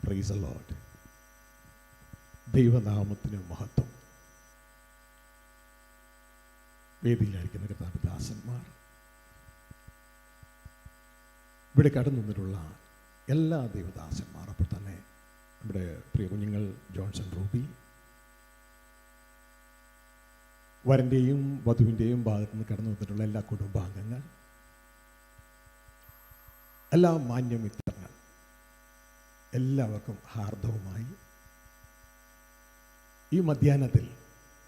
Praise the Lord. ദൈവനാമത്തിന് മഹത്വം. വേദിയിലായിരിക്കുന്ന കർത്താദാസന്മാർ, ഇവിടെ കടന്നു വന്നിട്ടുള്ള എല്ലാ ദൈവദാസന്മാർ, അപ്പോൾ തന്നെ നമ്മുടെ പ്രിയ കുഞ്ഞുങ്ങൾ ജോൺസൺ റൂബി, വരൻ്റെയും വധുവിൻ്റെയും ഭാഗത്തു നിന്ന് കടന്നു വന്നിട്ടുള്ള എല്ലാ കുടുംബാംഗങ്ങൾ, എല്ലാ മാന്യമിത്രങ്ങൾ, എല്ലാവർക്കും ഹാർദവുമായി ഈ മധ്യാഹ്നത്തിൽ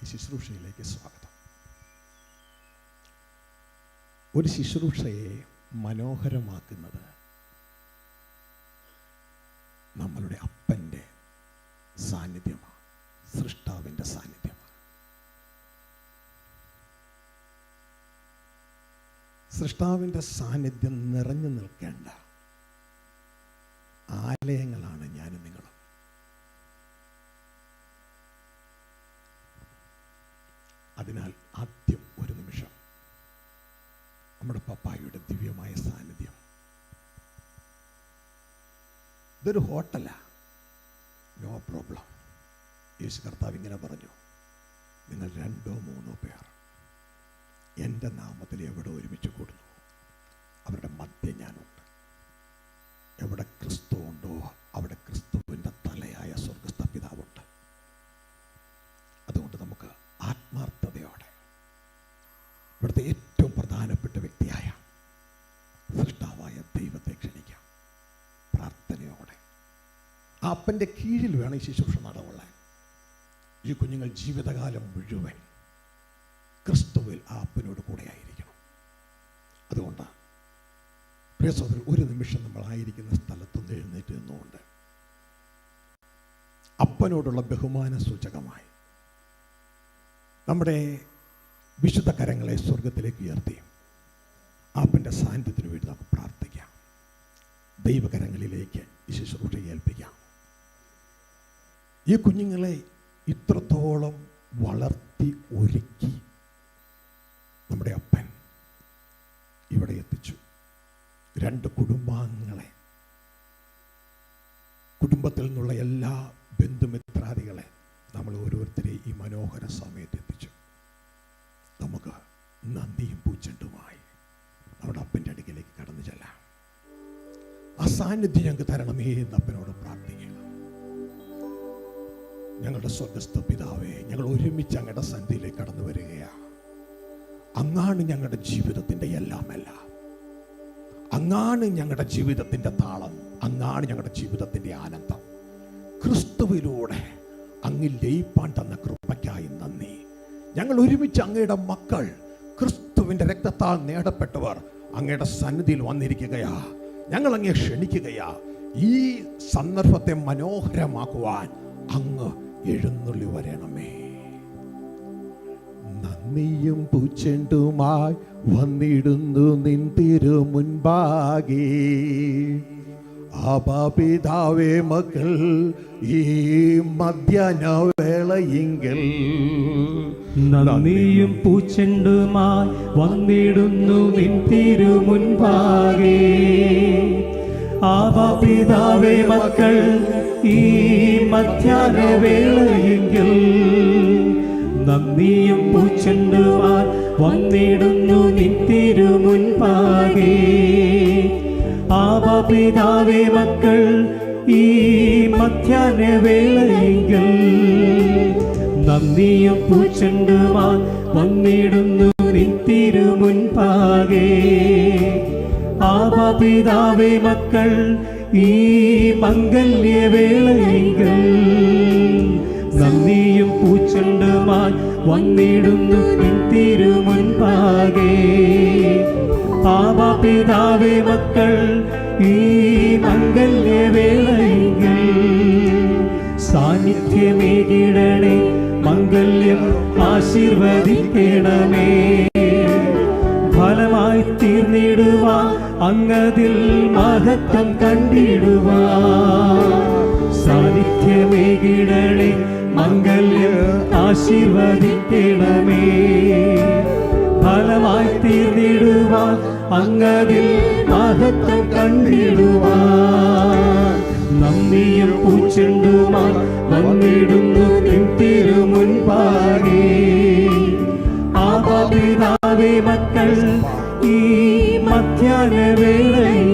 ഈ ശുശ്രൂഷയിലേക്ക് സ്വാഗതം. ഒരു ശുശ്രൂഷയെ മനോഹരമാക്കുന്നത് നമ്മളുടെ അപ്പൻ്റെ സാന്നിധ്യമാണ്, സൃഷ്ടാവിൻ്റെ സാന്നിധ്യമാണ്. സൃഷ്ടാവിൻ്റെ സാന്നിധ്യം നിറഞ്ഞു നിൽക്കേണ്ട ആലയങ്ങളാണ് ഞാനും നിങ്ങളും. അതിനാൽ ആദ്യം ഒരു നിമിഷം നമ്മുടെ പപ്പായുടെ ദിവ്യമായ സാന്നിധ്യം. ഇതൊരു ഹോട്ടലാണ്, നോ പ്രോബ്ലം. യേശു കർത്താവ് ഇങ്ങനെ പറഞ്ഞു, നിങ്ങൾ 2-3 പേർ എൻ്റെ നാമത്തിൽ എവിടെ ഒരുമിച്ച് കൂടുന്നു അവരുടെ മധ്യ ഞാനുണ്ട്. എവിടെ ക്രിസ്തു ഉണ്ടോ അവിടെ ക്രിസ്തുവിൻ്റെ തലയായ സ്വർഗസ്ഥ പിതാവുണ്ട്. അതുകൊണ്ട് നമുക്ക് ആത്മാർത്ഥതയോടെ ഇവിടുത്തെ ഏറ്റവും പ്രധാനപ്പെട്ട വ്യക്തിയായ സൃഷ്ടാവായ ദൈവത്തെ ക്ഷണിക്കാം. പ്രാർത്ഥനയോടെ ആ അപ്പൻ്റെ കീഴിൽ വേണം ഈ ശുശ്രൂഷ നടകൊള്ളാൻ. ഈ കുഞ്ഞുങ്ങൾ ജീവിതകാലം മുഴുവൻ ക്രിസ്തുവിൽ ആ അപ്പനോട് കൂടെ ആയിരിക്കണം. അതുകൊണ്ട് പ്രിയ സഹോദരൻ, ഒരു നിമിഷം നമ്മളായിരിക്കുന്ന സ്ഥലത്തുനിന്ന് എഴുന്നേറ്റ് നിന്നുകൊണ്ട് അപ്പനോടുള്ള ബഹുമാന സൂചകമായി നമ്മുടെ വിശുദ്ധ കരങ്ങളെ സ്വർഗത്തിലേക്ക് ഉയർത്തി അപ്പൻ്റെ സാന്നിധ്യത്തിന് വേണ്ടി നമുക്ക് പ്രാർത്ഥിക്കാം. ദൈവകരങ്ങളിലേക്ക് ഈ ശുശ്രൂഷയെ ഏൽപ്പിക്കാം. ഈ കുഞ്ഞുങ്ങളെ ഇത്രത്തോളം വളർത്തി ഒരുക്കി നമ്മുടെ അപ്പൻ ഇവിടെ എത്തിച്ചു. 2 കുടുംബാംഗങ്ങളെ, കുടുംബത്തിൽ നിന്നുള്ള എല്ലാ ബന്ധുമിത്രാദികളെ നമ്മൾ ഓരോരുത്തരെയും ഈ മനോഹര സമയത്ത് എത്തിച്ചു. നമുക്ക് നന്ദിയും പൂച്ചെണ്ടുമായി നമ്മുടെ അപ്പൻ്റെ അടുക്കിലേക്ക് കടന്നു ചെല്ലാം. ആ സാന്നിധ്യം ഞങ്ങൾക്ക് തരണമേ എന്ന് അപ്പനോട് പ്രാർത്ഥിക്കുക. ഞങ്ങളുടെ സ്വർഗസ്ഥ പിതാവേ, ഞങ്ങൾ ഒരുമിച്ച് അങ്ങയുടെ സന്ധിയിലേക്ക് കടന്നു വരികയാണ്. അങ്ങാണ് ഞങ്ങളുടെ ജീവിതത്തിൻ്റെ എല്ലാമെല്ലാം. അങ്ങാണ് ഞങ്ങളുടെ ജീവിതത്തിൻ്റെ താളം. അങ്ങാണ് ഞങ്ങളുടെ ജീവിതത്തിൻ്റെ ആനന്ദം. ക്രിസ്തുവിലൂടെ അങ്ങിൽ ലയിപ്പാൻ തന്ന കൃപയ്ക്കായി നന്ദി. ഞങ്ങൾ ഒരുമിച്ച് അങ്ങയുടെ മക്കൾ, ക്രിസ്തുവിൻ്റെ രക്തത്താൽ നേടപ്പെട്ടവർ അങ്ങയുടെ സന്നിധിയിൽ വന്നിരിക്കുകയാ. ഞങ്ങൾ അങ്ങയെ ക്ഷണിക്കുകയാ. ഈ സന്ദർഭത്തെ മനോഹരമാക്കുവാൻ അങ്ങ് എഴുന്നള്ളി വരണമേ. നന്ദിയും പൂച്ചെണ്ടുമായി വന്നിടുന്നു നിൻ തിരുമുൻപാകെ. ആബാപിതാവേ, മക്കൾ ഈ മധ്യാഹ്നവേളയെങ്കിൽ നന്ദിയും പൂച്ചെണ്ടുമായി വന്നിടുന്നു നിൻ തിരുമുൻപാകെ. ആബാപിതാവേ, മക്കൾ ഈ മധ്യാഹ്നവേളയെങ്കിൽ നന്ദിയും പൂച്ചെണ്ടുമായി വന്നിടുന്നു നിൻ തിരുമുൻപാകെ. ആബാപിതാവേ, മക്കൾ ഈ മധ്യാഹ്നവേളയെങ്കിൽ നന്ദിയും പൂച്ചെണ്ടുമായി വന്നിടുന്നു നിൻ തിരുമുൻപാകെ. ആബാപിതാവേ, മക്കൾ ഈ മംഗല്യവേളയെങ്കിൽ നന്ദിയും പൂച്ചെണ്ടുമായി വന്നിടുന്നു നിൻ തിരുമുൻപാകെ. ആബാപിതാവേ, മക്കൾ ഈ മംഗല്യവേളയെങ്കിൽ സാന്നിധ്യമേകിടണേ, മംഗല്യം ആശീർവദിക്കണമേ. ഫലമായി തീർന്നിടുവാൻ അങ്ങതിൽ മഹത്വം കണ്ടിടുവാൻ സാന്നിധ്യമേകിടണേ, മംഗല്യം ആശീർവദിക്കണമേ. ഫലമായി തീർന്നിടുവാൻ അങ്ങതിൽ മഹത്വം കണ്ടിടുവാൻ നന്ദിയും പൂച്ചെണ്ടുമാ വന്നിടുന്നു നിൻ തിരുമുൻപാകെ. ആബാപിതാവേ മക്കൾ ഈ മധ്യാഹ്നവേളയിൽ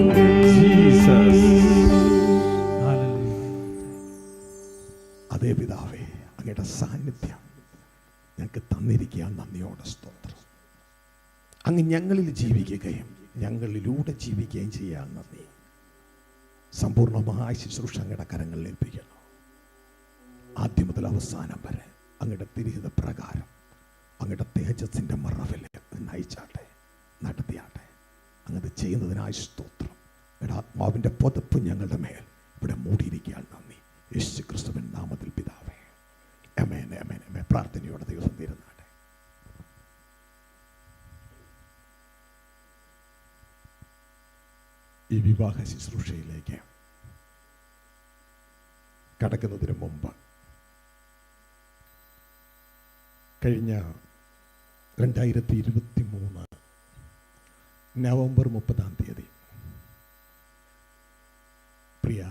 അതേ പിതാവേ, അങ്ങയുടെ സാന്നിധ്യം ഞങ്ങൾക്ക് തന്നിരിക്കുക. നന്ദിയോടെ സ്തോത്രം. അങ്ങ് ഞങ്ങളിൽ ജീവിക്കുകയും ഞങ്ങളിലൂടെ ജീവിക്കുകയും ചെയ്യാൻ നന്ദി. സമ്പൂർണ്ണമായ ശുശ്രൂഷ അങ്ങയുടെ കരങ്ങളിൽ ഏൽപ്പിക്കണം. ആദ്യം മുതൽ അവസാനം വരെ അങ്ങയുടെ തിരിഹിത പ്രകാരം അങ്ങയുടെ തേജസ്സിൻ്റെ മറവിൽ നയിച്ചാട്ടെ, നടത്തിയാട്ടെ. അങ്ങത് ചെയ്യുന്നതിനായി സ്തോത്രം. അങ്ങയുടെ ആത്മാവിൻ്റെ പുതപ്പ് ഞങ്ങളുടെ മേൽ ഇവിടെ മൂടിയിരിക്കാൻ നന്ദി. യേശു ക്രിസ്തുവിൻ നാമത്തിൽ പിതാവേ, ആമേൻ, ആമേൻ, ആമേൻ. പ്രാർത്ഥനയോടെ ദിവസം തീരുന്നാട്ടെ. ഈ വിവാഹ ശുശ്രൂഷയിലേക്ക് കടക്കുന്നതിന് മുമ്പ് കഴിഞ്ഞ 2023 നവംബർ 30 പ്രിയ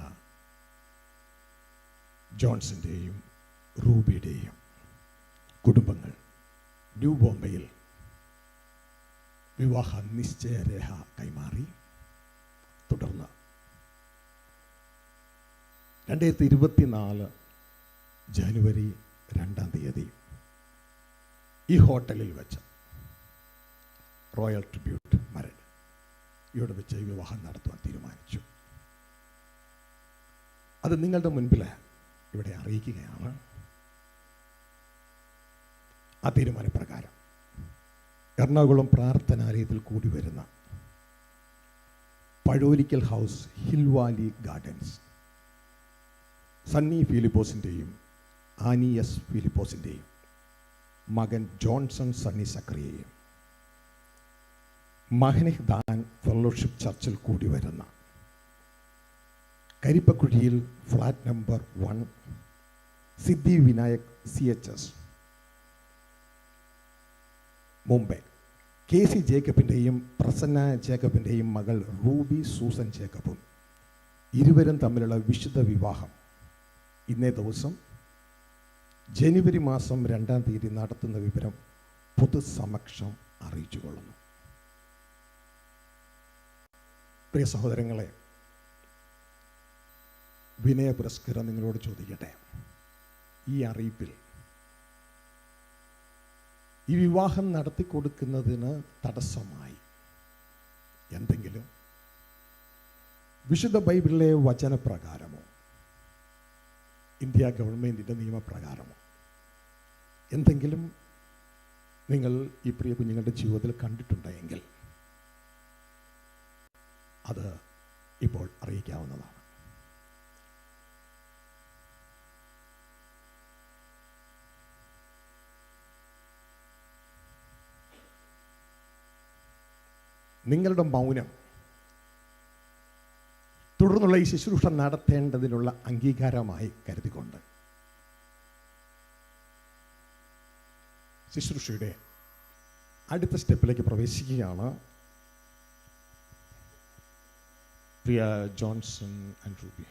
ജോൺസൻ്റെയും റൂബിയുടെയും കുടുംബങ്ങൾ ന്യൂ ബോംബെയിൽ വിവാഹ നിശ്ചയരേഖ കൈമാറി. തുടർന്ന് 2024 ജനുവരി 2 ഈ ഹോട്ടലിൽ വെച്ച് റോയൽ ട്രിബ്യൂട്ട് മരട് ഇവിടെ വെച്ച് ഈ വിവാഹം നടത്തുവാൻ തീരുമാനിച്ചു. അത് നിങ്ങളുടെ മുൻപിൽ ഇവിടെ അറിയിക്കുകയാണ്. ആ തീരുമാനപ്രകാരം എറണാകുളം പ്രാർത്ഥനാലയത്തിൽ കൂടി വരുന്ന Pazholikkal house hill valley gardens Sunny ഫിലിപ്പോസിൻ്റെയും ആനി എസ് ഫിലിപ്പോസിൻ്റെയും മകൻ ജോൺസൺ സണ്ണി സക്രിയയും മഹനിഹ് ദാൻ ഫെലോഷിപ്പ് ചർച്ചിൽ കൂടി വരുന്ന കരിപ്പക്കുഴിയിൽ flat number 1 Siddhi Vinayak CHS Mumbai KC ജേക്കബിൻ്റെയും പ്രസന്ന ജേക്കബിൻ്റെയും മകൾ റൂബി സൂസൻ ജേക്കബും ഇരുവരും തമ്മിലുള്ള വിശുദ്ധ വിവാഹം ഇന്നേ ദിവസം ജനുവരി മാസം 2 നടത്തുന്ന വിവരം പൊതുസമക്ഷം അറിയിച്ചു കൊള്ളുന്നു. പ്രിയ സഹോദരങ്ങളെ, വിനയ പുരസ്കാരം നിങ്ങളോട് ചോദിക്കട്ടെ. ഈ അറിയിപ്പിൽ ഈ വിവാഹം നടത്തിക്കൊടുക്കുന്നതിന് തടസ്സമായി എന്തെങ്കിലും വിശുദ്ധ ബൈബിളിലെ വചനപ്രകാരമോ ഇന്ത്യ ഗവൺമെൻറ്റിൻ്റെ നിയമപ്രകാരമോ എന്തെങ്കിലും നിങ്ങൾ ഈ പ്രിയ കുഞ്ഞുങ്ങളുടെ ജീവിതത്തിൽ കണ്ടിട്ടുണ്ടെങ്കിൽ അത് ഇപ്പോൾ അറിയിക്കാവുന്നതാണ്. നിങ്ങളുടെ മൗനം തുടർന്നുള്ള ഈ ശുശ്രൂഷ നടത്തേണ്ടതിനുള്ള അംഗീകാരമായി കരുതിക്കൊണ്ട് ശുശ്രൂഷയുടെ അടുത്ത സ്റ്റെപ്പിലേക്ക് പ്രവേശിക്കുകയാണ്. പ്രിയ ജോൺസൺ ആൻഡ് റൂബി,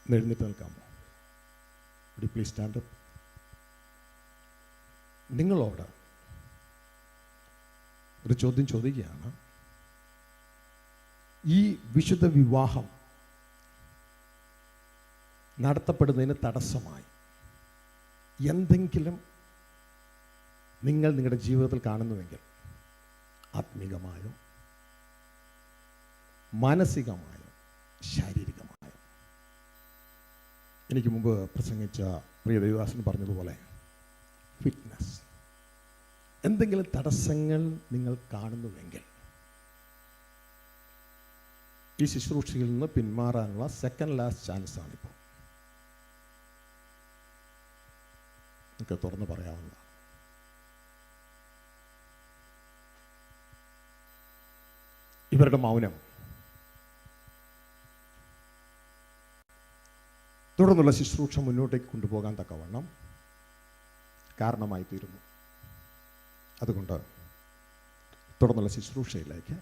എഴുന്നേറ്റ് നിൽക്കാമോ? Please stand up. നിങ്ങളോട് ഒരു ചോദ്യം ചോദിക്കുകയാണ്. ഈ വിശുദ്ധ വിവാഹം നടത്തപ്പെടുന്നതിന് തടസ്സമായി എന്തെങ്കിലും നിങ്ങൾ നിങ്ങളുടെ ജീവിതത്തിൽ കാണുന്നുവെങ്കിൽ ആത്മീകമായോ മാനസികമായോ ശാരീരികമായോ, എനിക്ക് മുമ്പ് പ്രസംഗിച്ച പ്രിയ ദേവദാസൻ പറഞ്ഞതുപോലെ ഫിറ്റ്നസ്, എന്തെങ്കിലും തടസ്സങ്ങൾ നിങ്ങൾ കാണുന്നുവെങ്കിൽ ഈ ശുശ്രൂഷയിൽ നിന്ന് പിന്മാറാനുള്ള സെക്കൻഡ് ലാസ്റ്റ് ചാൻസ് ആണിപ്പോൾ. നിങ്ങൾക്ക് തുറന്ന് പറയാവുന്നതാണ്. ഇവരുടെ മൗനം തുടർന്നുള്ള ശുശ്രൂഷ മുന്നോട്ടേക്ക് കൊണ്ടുപോകാൻ തക്കവണ്ണം കാരണമായി തീരുന്നു. അതുകൊണ്ട് തുടർന്നുള്ള ശുശ്രൂഷയിലേക്ക്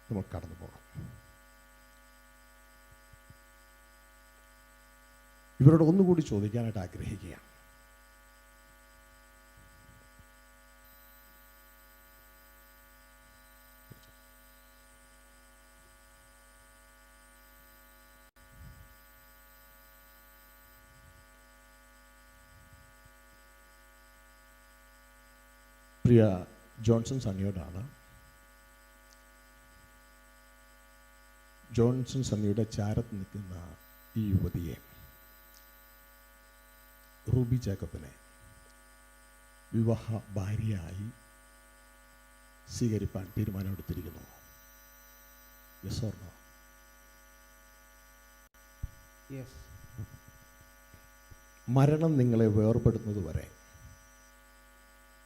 നമ്മൾ കടന്നു പോകാം. ഇവരോട് ഒന്നുകൂടി ചോദിക്കാനായിട്ട് ആഗ്രഹിക്കുകയാണ്. പ്രിയ ജോൺസൺ സണ്ണിയോടാണ്. ജോൺസൺ സണ്ണിയുടെ ചാരത്ത് നിൽക്കുന്ന ഈ യുവതിയെ, റൂബി ജേക്കബിനെ വിവാഹ ഭാര്യയായി സ്വീകരിപ്പാൻ തീരുമാനമെടുത്തിരിക്കുന്നു. Yes or no? യെസ്. മരണം നിങ്ങളെ വേർപെടുന്നത് വരെ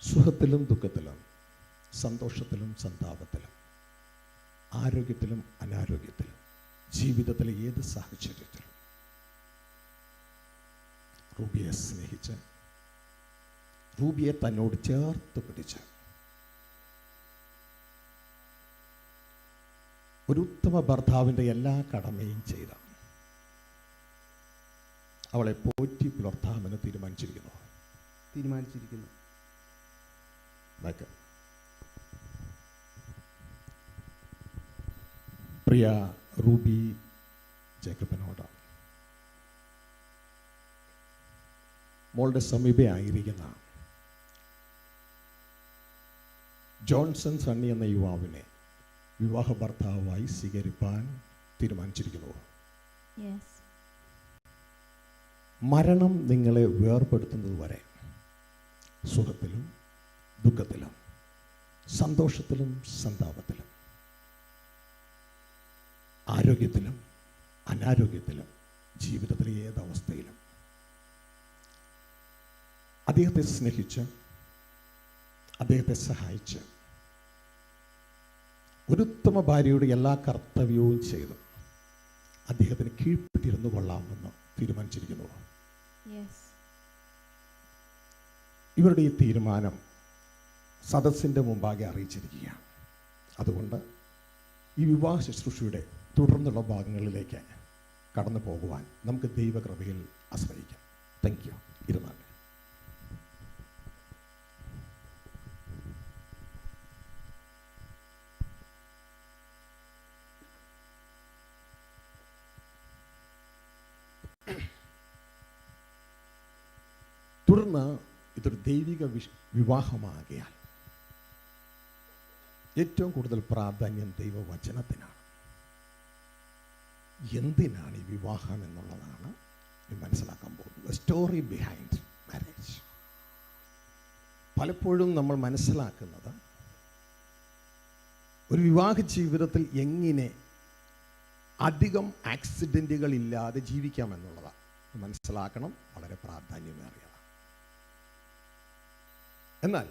സുഖത്തിലും ദുഃഖത്തിലും, സന്തോഷത്തിലും സന്താപത്തിലും, ആരോഗ്യത്തിലും അനാരോഗ്യത്തിലും, ജീവിതത്തിലെ ഏത് സാഹചര്യത്തിലും റൂബിയെ സ്നേഹിച്ച്, റൂബിയെ തന്നോട് ചേർത്ത് പിടിച്ച് ഒരു ഉത്തമ ഭർത്താവിൻ്റെ എല്ലാ കടമയും ചെയ്ത അവളെ പോറ്റി പുലർത്താമെന്ന് തീരുമാനിച്ചിരിക്കുന്നു. പ്രിയ റൂബി ജേക്കബിനോട് മോളുടെ സമീപയായിരിക്കുന്ന ജോൺസൺ സണ്ണി എന്ന യുവാവിനെ വിവാഹ ഭർത്താവായി സ്വീകരിപ്പാൻ തീരുമാനിച്ചിരിക്കുന്നു. മരണം നിങ്ങളെ വേർപെടുത്തുന്നത് വരെ സുഖത്തിലും ദുഃഖത്തിലും, സന്തോഷത്തിലും സന്താപത്തിലും, ആരോഗ്യത്തിലും അനാരോഗ്യത്തിലും, ജീവിതത്തിലെ ഏതവസ്ഥയിലും അദ്ദേഹത്തെ സ്നേഹിച്ച്, അദ്ദേഹത്തെ സഹായിച്ച്, ഒരു ഉത്തമ ഭാര്യയുടെ എല്ലാ കർത്തവ്യവും ചെയ്ത് അദ്ദേഹത്തിന് കീഴ്പ്പെട്ടിരുന്നു കൊള്ളാമെന്ന് തീരുമാനിച്ചിരിക്കുന്നു. ഇവരുടെ ഈ തീരുമാനം സദസ്സിൻ്റെ മുമ്പാകെ അറിയിച്ചിരിക്കുകയാണ്. അതുകൊണ്ട് ഈ വിവാഹ ശുശ്രൂഷയുടെ തുടർന്നുള്ള ഭാഗങ്ങളിലേക്ക് കടന്നു പോകുവാൻ നമുക്ക് ദൈവകൃപയിൽ ആശ്രയിക്കാം. Thank you. ഇരുന്നാൽ തുടർന്ന് ഇതൊരു ദൈവിക വിവാഹമാകിയാൽ ഏറ്റവും കൂടുതൽ പ്രാധാന്യം ദൈവവചനത്തിനാണ്. എന്തിനാണ് ഈ വിവാഹം എന്നുള്ളതാണ് മനസ്സിലാക്കാൻ പോകുന്നത്. Story behind marriage. പലപ്പോഴും നമ്മൾ മനസ്സിലാക്കുന്നത് ഒരു വിവാഹ ജീവിതത്തിൽ എങ്ങനെ അധികം ആക്സിഡൻറ്റുകൾ ഇല്ലാതെ ജീവിക്കാമെന്നുള്ളതാണ്. മനസ്സിലാക്കണം, വളരെ പ്രാധാന്യമേറിയതാണ്. എന്നാൽ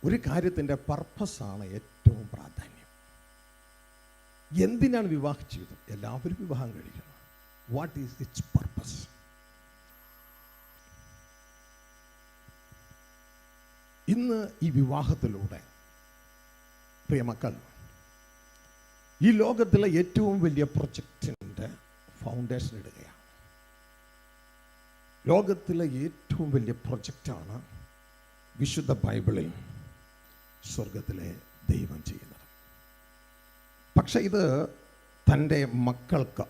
ഒരു കാര്യത്തിൻ്റെ പർപ്പസാണ് ഏറ്റവും പ്രാധാന്യം. എന്തിനാണ് വിവാഹ ജീവിതം? എല്ലാവരും വിവാഹം കഴിക്കണം. What is it's purpose? ഇന്ന് ഈ വിവാഹത്തിലൂടെ പ്രിയമക്കൾ ഈ ലോകത്തിലെ ഏറ്റവും വലിയ പ്രൊജക്റ്റിൻ്റെ ഫൗണ്ടേഷൻ ഇടുകയാണ്. ലോകത്തിലെ ഏറ്റവും വലിയ പ്രൊജക്റ്റാണ് വിശുദ്ധ ബൈബിളിൽ സ്വർഗത്തിലെ ദൈവം ചെയ്യുന്നത്. പക്ഷെ ഇത് തൻ്റെ മക്കൾക്ക്,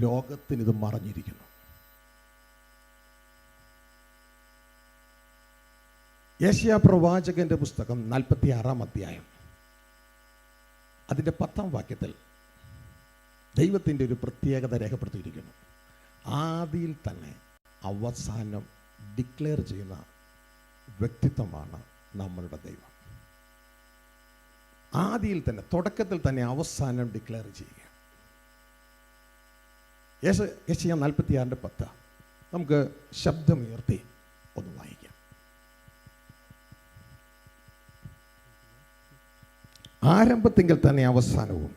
ലോകത്തിനിത് മറഞ്ഞിരിക്കുന്നു. യെശയ്യാ പ്രവാചകന്റെ പുസ്തകം 46-ാം അധ്യായം അതിൻ്റെ 10-ാം വാക്യത്തിൽ ദൈവത്തിൻ്റെ ഒരു പ്രത്യേകത രേഖപ്പെടുത്തിയിരിക്കുന്നു. ആദിയിൽ തന്നെ അവസാനം ഡിക്ലെയർ ചെയ്യുന്ന വ്യക്തിത്വമാണ് നമ്മളുടെ ദൈവം. ആദിയിൽ തന്നെ, തുടക്കത്തിൽ തന്നെ അവസാനം ഡിക്ലെയർ ചെയ്യുക. യെശയ്യാ 46-10 നമുക്ക് ശബ്ദമുയർത്തി ഒന്ന് വായിക്കാം. ആരംഭത്തിങ്കിൽ തന്നെ അവസാനവും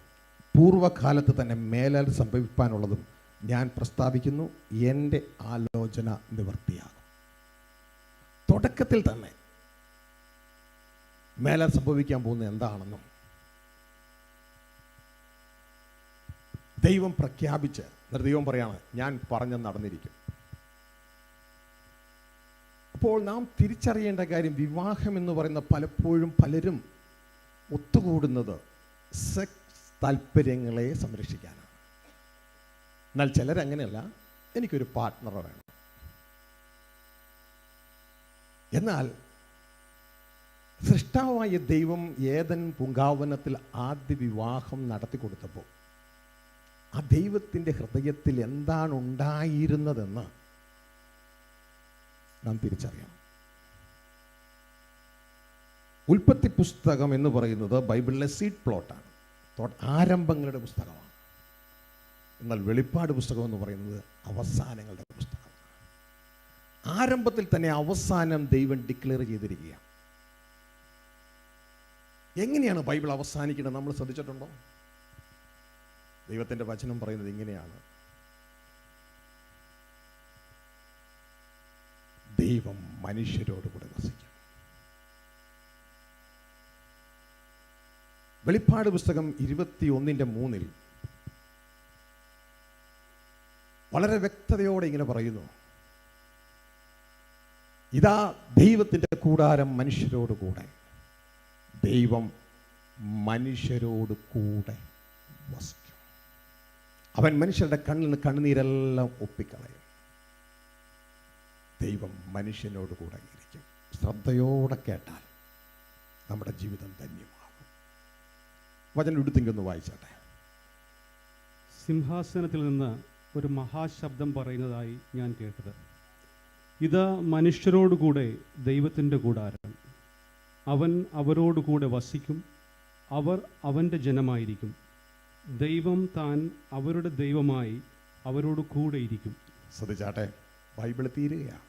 പൂർവ്വകാലത്ത് തന്നെ മേലാൽ സംഭവിക്കാനുള്ളതും ഞാൻ പ്രസ്താവിക്കുന്നു, എൻ്റെ ആലോചന നിവൃത്തിയാകും. തുടക്കത്തിൽ തന്നെ മേലാൽ സംഭവിക്കാൻ പോകുന്നത് എന്താണെന്നും ദൈവം പ്രഖ്യാപിച്ച് എന്നിട്ട് ദൈവം പറയാണ്, ഞാൻ പറഞ്ഞ നടന്നിരിക്കും. അപ്പോൾ നാം തിരിച്ചറിയേണ്ട കാര്യം, വിവാഹം എന്ന് പറയുന്ന പലപ്പോഴും പലരും ഒത്തുകൂടുന്നത് സെക്സ് താല്പര്യങ്ങളെ സംരക്ഷിക്കാനാണ്. എന്നാൽ ചിലരങ്ങനെയല്ല, എനിക്കൊരു പാർട്ട്ണറെ വേണം. എന്നാൽ സൃഷ്ടാവായ ദൈവം ഏദൻ പൂങ്കാവനത്തിൽ ആദ്യ വിവാഹം നടത്തി കൊടുത്തപ്പോൾ ആ ദൈവത്തിൻ്റെ ഹൃദയത്തിൽ എന്താണ് ഉണ്ടായിരുന്നതെന്ന് നാം തിരിച്ചറിയണം. ഉൽപ്പത്തി പുസ്തകം എന്ന് പറയുന്നത് ബൈബിളിലെ സീഡ് പ്ലോട്ടാണ്, ആരംഭങ്ങളുടെ പുസ്തകമാണ്. എന്നാൽ വെളിപ്പാട് പുസ്തകം എന്ന് പറയുന്നത് അവസാനങ്ങളുടെ പുസ്തകമാണ്. ആരംഭത്തിൽ തന്നെ അവസാനം ദൈവം ഡിക്ലെയർ ചെയ്തിരിക്കുക. എങ്ങനെയാണ് ബൈബിൾ അവസാനിക്കുന്നത് നമ്മൾ ശ്രദ്ധിച്ചിട്ടുണ്ടോ? ദൈവത്തിൻ്റെ വചനം പറയുന്നത് ഇങ്ങനെയാണ്: ദൈവം മനുഷ്യരോടുകൂടെ വസിക്കും. വെളിപ്പാട് പുസ്തകം 21:3 വളരെ വ്യക്തതയോടെ ഇങ്ങനെ പറയുന്നു: ഇതാ ദൈവത്തിൻ്റെ കൂടാരം മനുഷ്യരോട് കൂടെ, ദൈവം മനുഷ്യരോട് കൂടെ വസിക്കും. അവൻ മനുഷ്യരുടെ കണ്ണിൽ നിന്ന് കണ്ണുനീരെല്ലാം ഒപ്പിക്കളയും. ദൈവം മനുഷ്യനോട് കൂടെ ഇരിക്കും. ശ്രദ്ധയോടെ കേട്ടാൽ നമ്മുടെ ജീവിതം ധന്യമാകും. വചനം എടുത്തെങ്കിൽ വായിച്ചാട്ടെ. സിംഹാസനത്തിൽ നിന്ന് ഒരു മഹാശബ്ദം പറയുന്നതായി ഞാൻ കേട്ടത്: ഇതാ മനുഷ്യരോടുകൂടെ ദൈവത്തിൻ്റെ കൂടാരം, അവൻ അവരോടുകൂടെ വസിക്കും, അവർ അവൻ്റെ ജനമായിരിക്കും, ദൈവം താൻ അവരുടെ ദൈവമായി അവരോട് കൂടെ ഇരിക്കും. ശ്രദ്ധിച്ചാട്ടെ, ബൈബിൾ തീരുകയാണ്.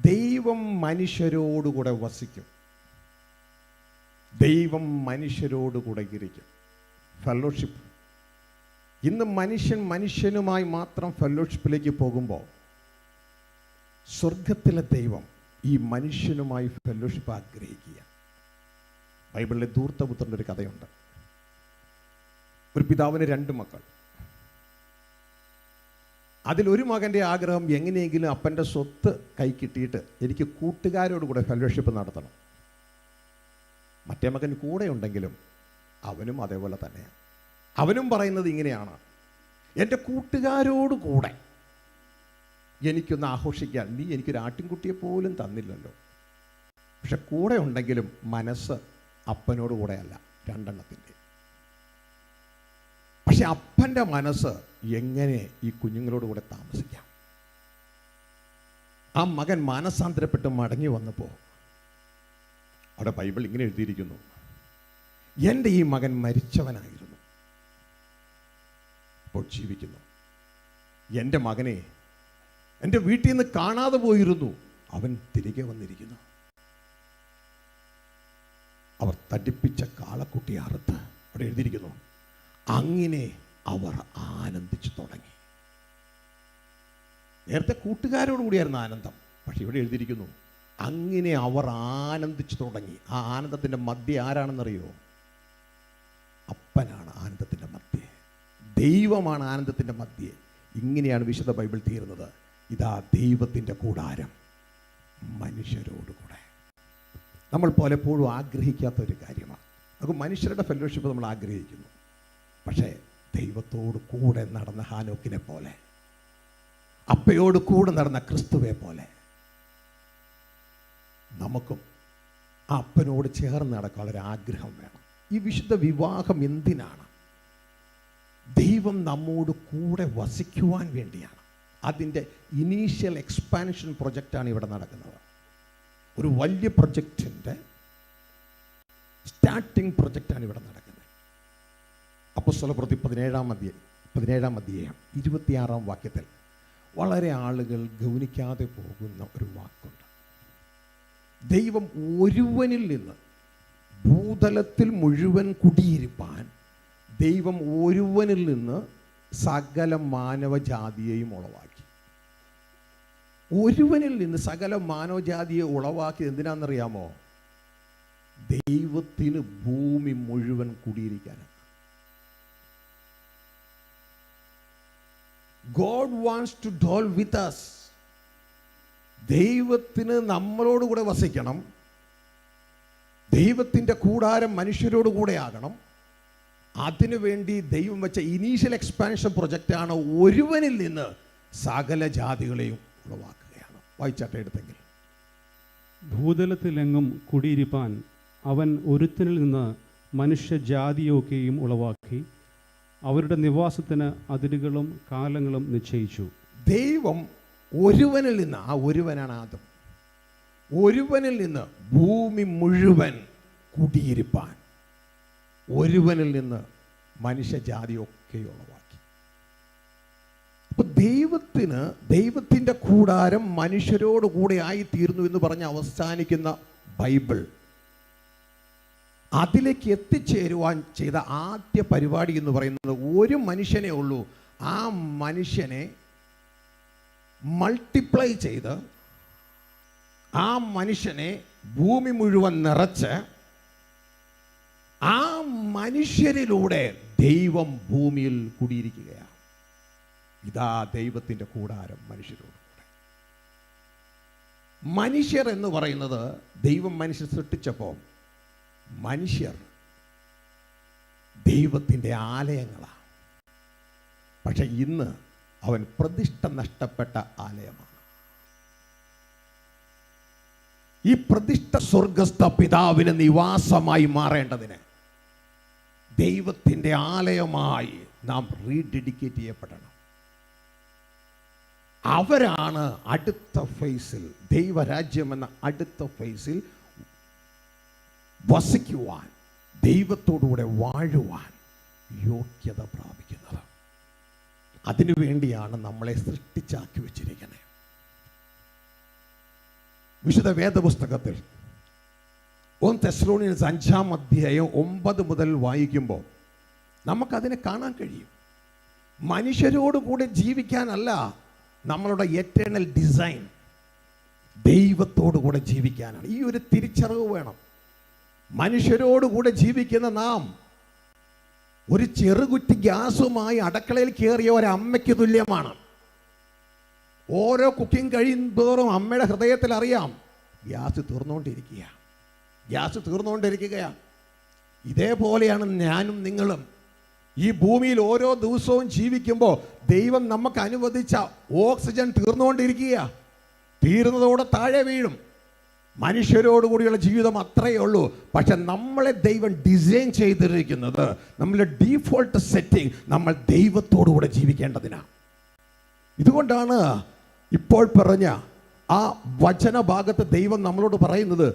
ദൈവം മനുഷ്യരോടുകൂടെ വസിക്കും, ദൈവം മനുഷ്യരോടുകൂടെ ഇരിക്കും. ഫെലോഷിപ്പ്. ഇന്ന് മനുഷ്യനുമായി മാത്രം ഫെലോഷിപ്പിലേക്ക് പോകുമ്പോൾ സ്വർഗത്തിലെ ദൈവം ഈ മനുഷ്യനുമായി ഫെലോഷിപ്പ് ആഗ്രഹിക്കുക. ബൈബിളിലെ ധൂർത്തപുത്രൻ്റെ ഒരു കഥയുണ്ട്. ഒരു പിതാവിന് 2 മക്കൾ. അതിലൊരു മകൻ്റെ ആഗ്രഹം, എങ്ങനെയെങ്കിലും അപ്പൻ്റെ സ്വത്ത് കൈ കിട്ടിയിട്ട് എനിക്ക് കൂട്ടുകാരോട് കൂടെ ഫെലോഷിപ്പ് നടത്തണം. മറ്റേ മകൻ കൂടെ ഉണ്ടെങ്കിലും അവനും അതേപോലെ തന്നെയാണ്. അവനും പറയുന്നത് ഇങ്ങനെയാണ്: എൻ്റെ കൂട്ടുകാരോട് കൂടെ എനിക്കൊന്ന് ആഘോഷിക്കാൻ നീ എനിക്കൊരു ആട്ടിൻകുട്ടിയെ പോലും തന്നില്ലല്ലോ. പക്ഷെ കൂടെ ഉണ്ടെങ്കിലും മനസ്സ് അപ്പനോട് കൂടെയല്ല, 2 എണ്ണത്തിൻ്റെ. പക്ഷെ അപ്പൻ്റെ മനസ്സ് എങ്ങനെ ഈ കുഞ്ഞുങ്ങളോട് കൂടെ താമസിക്കാം? ആ മകൻ മാനസാന്തരപ്പെട്ട് മടങ്ങി വന്നപ്പോൾ അവിടെ ബൈബിൾ ഇങ്ങനെ എഴുതിയിരിക്കുന്നു: എൻ്റെ ഈ മകൻ മരിച്ചവനായിരുന്നു, ഇപ്പോൾ ജീവിക്കുന്നു. എൻ്റെ മകനെ എൻ്റെ വീട്ടിൽ നിന്ന് കാണാതെ പോയിരുന്നു, അവൻ തിരികെ വന്നിരിക്കുന്നു. അവർ തടിപ്പിച്ച കാളക്കുട്ടിയെ അറുത്ത്, അവിടെ എഴുതിയിരിക്കുന്നു, അങ്ങനെ അവർ ആനന്ദിച്ചു തുടങ്ങി. നേരത്തെ കൂട്ടുകാരോട് കൂടിയായിരുന്നു ആനന്ദം, പക്ഷെ ഇവിടെ എഴുതിയിരിക്കുന്നു അങ്ങനെ അവർ ആനന്ദിച്ചു തുടങ്ങി. ആ ആനന്ദത്തിൻ്റെ മധ്യ ആരാണെന്നറിയോ? അപ്പനാണ് ആനന്ദത്തിൻ്റെ മധ്യേ, ദൈവമാണ് ആനന്ദത്തിൻ്റെ മധ്യേ. ഇങ്ങനെയാണ് വിശുദ്ധ ബൈബിൾ തീരുന്നത്: ഇതാ ദൈവത്തിൻ്റെ കൂടാരം മനുഷ്യരോടുകൂടെ. നമ്മൾ പലപ്പോഴും ആഗ്രഹിക്കാത്ത ഒരു കാര്യമാണ്. നമുക്ക് മനുഷ്യരുടെ ഫെലോഷിപ്പ് നമ്മൾ ആഗ്രഹിക്കുന്നു, പക്ഷേ ദൈവത്തോട് കൂടെ നടന്ന ഹാനോക്കിനെ പോലെ, അപ്പയോട് കൂടെ നടന്ന ക്രിസ്തുവെ പോലെ നമുക്കും ആ അപ്പനോട് ചേർന്ന് നടക്കാനുള്ള ആഗ്രഹം വേണം. ഈ വിശുദ്ധ വിവാഹം എന്തിനാണ്? ദൈവം നമ്മോട് കൂടെ വസിക്കുവാൻ വേണ്ടിയാണ്. അതിൻ്റെ ഇനീഷ്യൽ എക്സ്പാൻഷൻ പ്രൊജക്റ്റാണ് ഇവിടെ നടക്കുന്നത്. ഒരു വലിയ പ്രൊജക്റ്റിൻ്റെ സ്റ്റാർട്ടിംഗ് പ്രൊജക്റ്റാണ് ഇവിടെ നടക്കുന്നത്. അപ്പോസ്തലപ്രവൃത്തി 17-ാം അധ്യായം 26-ാം വാക്യത്തിൽ വളരെ ആളുകൾ ഗൗനിക്കാതെ പോകുന്ന ഒരു വാക്കുണ്ട്. ദൈവം ഒരുവനിൽ നിന്ന് ഭൂതലത്തിൽ മുഴുവൻ കുടിയിരിപ്പാൻ ദൈവം ഒരുവനിൽ നിന്ന് സകല മാനവജാതിയെയും ഉളവാക്കി. ഒരുവനിൽ നിന്ന് സകല മാനവജാതിയെ ഉളവാക്കി എന്തിനാണെന്നറിയാമോ? ദൈവത്തിന് ഭൂമി മുഴുവൻ കുടിയിരിക്കാനാണ്. God wants to dwell with us. ദൈവത്തിന് നമ്മളോട് കൂടെ വസിക്കണം. ദൈവത്തിൻ്റെ കൂടാരം മനുഷ്യരോട് കൂടെ ആകണം. അതിനുവേണ്ടി ദൈവം വെച്ച ഇനീഷ്യൽ എക്സ്പാൻഷൻ പ്രൊജക്റ്റാണ് ഒരുവനിൽ നിന്ന് സകല ജാതികളെയും ഉളവാക്കുകയാണ്. വായിച്ചാട്ടെ എടുത്തെങ്കിൽ. ഭൂതലത്തിലെങ്ങും കുടിയിരിപ്പാൻ അവൻ ഒരുത്തനിൽ നിന്ന് മനുഷ്യജാതിയൊക്കെയും ഉളവാക്കി അവരുടെ നിവാസത്തിന് അതിരുകളും കാലങ്ങളും നിശ്ചയിച്ചു. ദൈവം ഒരുവനിൽ നിന്ന്, ആ ഒരുവനാണ് ആദം, ഒരുവനിൽ നിന്ന് ഭൂമി മുഴുവൻ കുടിയിരിപ്പാൻ ഒരുവനിൽ നിന്ന് മനുഷ്യജാതിയൊക്കെ ഉളവാക്കി. അപ്പൊ ദൈവത്തിൻ്റെ കൂടാരം മനുഷ്യരോട് കൂടെ ആയിത്തീർന്നു എന്ന് പറഞ്ഞ് അവസാനിക്കുന്ന ബൈബിൾ അതിലേക്ക് എത്തിച്ചേരുവാൻ ചെയ്ത ആദ്യ പരിപാടി എന്ന് പറയുന്നത് ഒരു മനുഷ്യനേ ഉള്ളൂ. ആ മനുഷ്യനെ മൾട്ടിപ്ലൈ ചെയ്ത് ആ മനുഷ്യനെ ഭൂമി മുഴുവൻ നിറച്ച് ആ മനുഷ്യരിലൂടെ ദൈവം ഭൂമിയിൽ കുടിയിരിക്കുകയാണ്. ഇതാ ദൈവത്തിൻ്റെ കൂടാരം മനുഷ്യരോട് കൂടെ. മനുഷ്യർ എന്ന് പറയുന്നത് ദൈവം മനുഷ്യർ സൃഷ്ടിച്ചപ്പോൾ മനുഷ്യർ ദൈവത്തിൻ്റെ ആലയങ്ങളാണ്. പക്ഷെ ഇന്ന് അവൻ പ്രതിഷ്ഠ നഷ്ടപ്പെട്ട ആലയമാണ്. ഈ പ്രതിഷ്ഠ സ്വർഗസ്ഥ പിതാവിന് നിവാസമായി മാറേണ്ടതിന് ദൈവത്തിൻ്റെ ആലയമായി നാം റീഡെഡിക്കേറ്റ് ചെയ്യപ്പെടണം. അവരാണ് അടുത്ത ഫേസിൽ, ദൈവരാജ്യം എന്ന അടുത്ത ഫേസിൽ വസിക്കുവാൻ, ദൈവത്തോടുകൂടെ വാഴുവാൻ യോഗ്യത പ്രാപിക്കുന്നത്. അതിനുവേണ്ടിയാണ് നമ്മളെ സൃഷ്ടിച്ചാക്കി വെച്ചിരിക്കുന്നത്. വിശുദ്ധ വേദപുസ്തകത്തിൽ 1 തെസ്സലോനിയൻസ് 5-ാം അധ്യായം 9 മുതൽ വായിക്കുമ്പോൾ നമുക്കതിനെ കാണാൻ കഴിയും. മനുഷ്യരോടുകൂടെ ജീവിക്കാനല്ല നമ്മളുടെ എറ്റേണൽ ഡിസൈൻ, ദൈവത്തോടുകൂടെ ജീവിക്കാനാണ്. ഈ ഒരു തിരിച്ചറിവ് വേണം. മനുഷ്യരോടുകൂടെ ജീവിക്കുന്ന നാം ഒരു ചെറുകുറ്റി ഗ്യാസുമായി അടുക്കളയിൽ കയറിയ ഒരമ്മയ്ക്ക് തുല്യമാണ്. ഓരോ കുക്കിംഗ് കഴിയുന്തോറും അമ്മയുടെ ഹൃദയത്തിൽ അറിയാം ഗ്യാസ് തീർന്നുകൊണ്ടിരിക്കുകയാണ്. ഇതേപോലെയാണ് ഞാനും നിങ്ങളും. ഈ ഭൂമിയിൽ ഓരോ ദിവസവും ജീവിക്കുമ്പോൾ ദൈവം നമുക്ക് അനുവദിച്ച ഓക്സിജൻ തീർന്നുകൊണ്ടിരിക്കുകയാണ്. തീരുന്നതോടെ താഴെ വീഴും. മനുഷ്യരോടുകൂടിയുള്ള ജീവിതം അത്രയേ ഉള്ളൂ. പക്ഷെ നമ്മളെ ദൈവം ഡിസൈൻ ചെയ്തിരിക്കുന്നത്, നമ്മളെ ഡീഫോൾട്ട് സെറ്റിംഗ് നമ്മൾ ദൈവത്തോടുകൂടെ ജീവിക്കേണ്ടതിനാണ്. ഇതുകൊണ്ടാണ് ഇപ്പോൾ പറഞ്ഞ ആ വചനഭാഗത്ത് ദൈവം നമ്മളോട് പറയുന്നത്,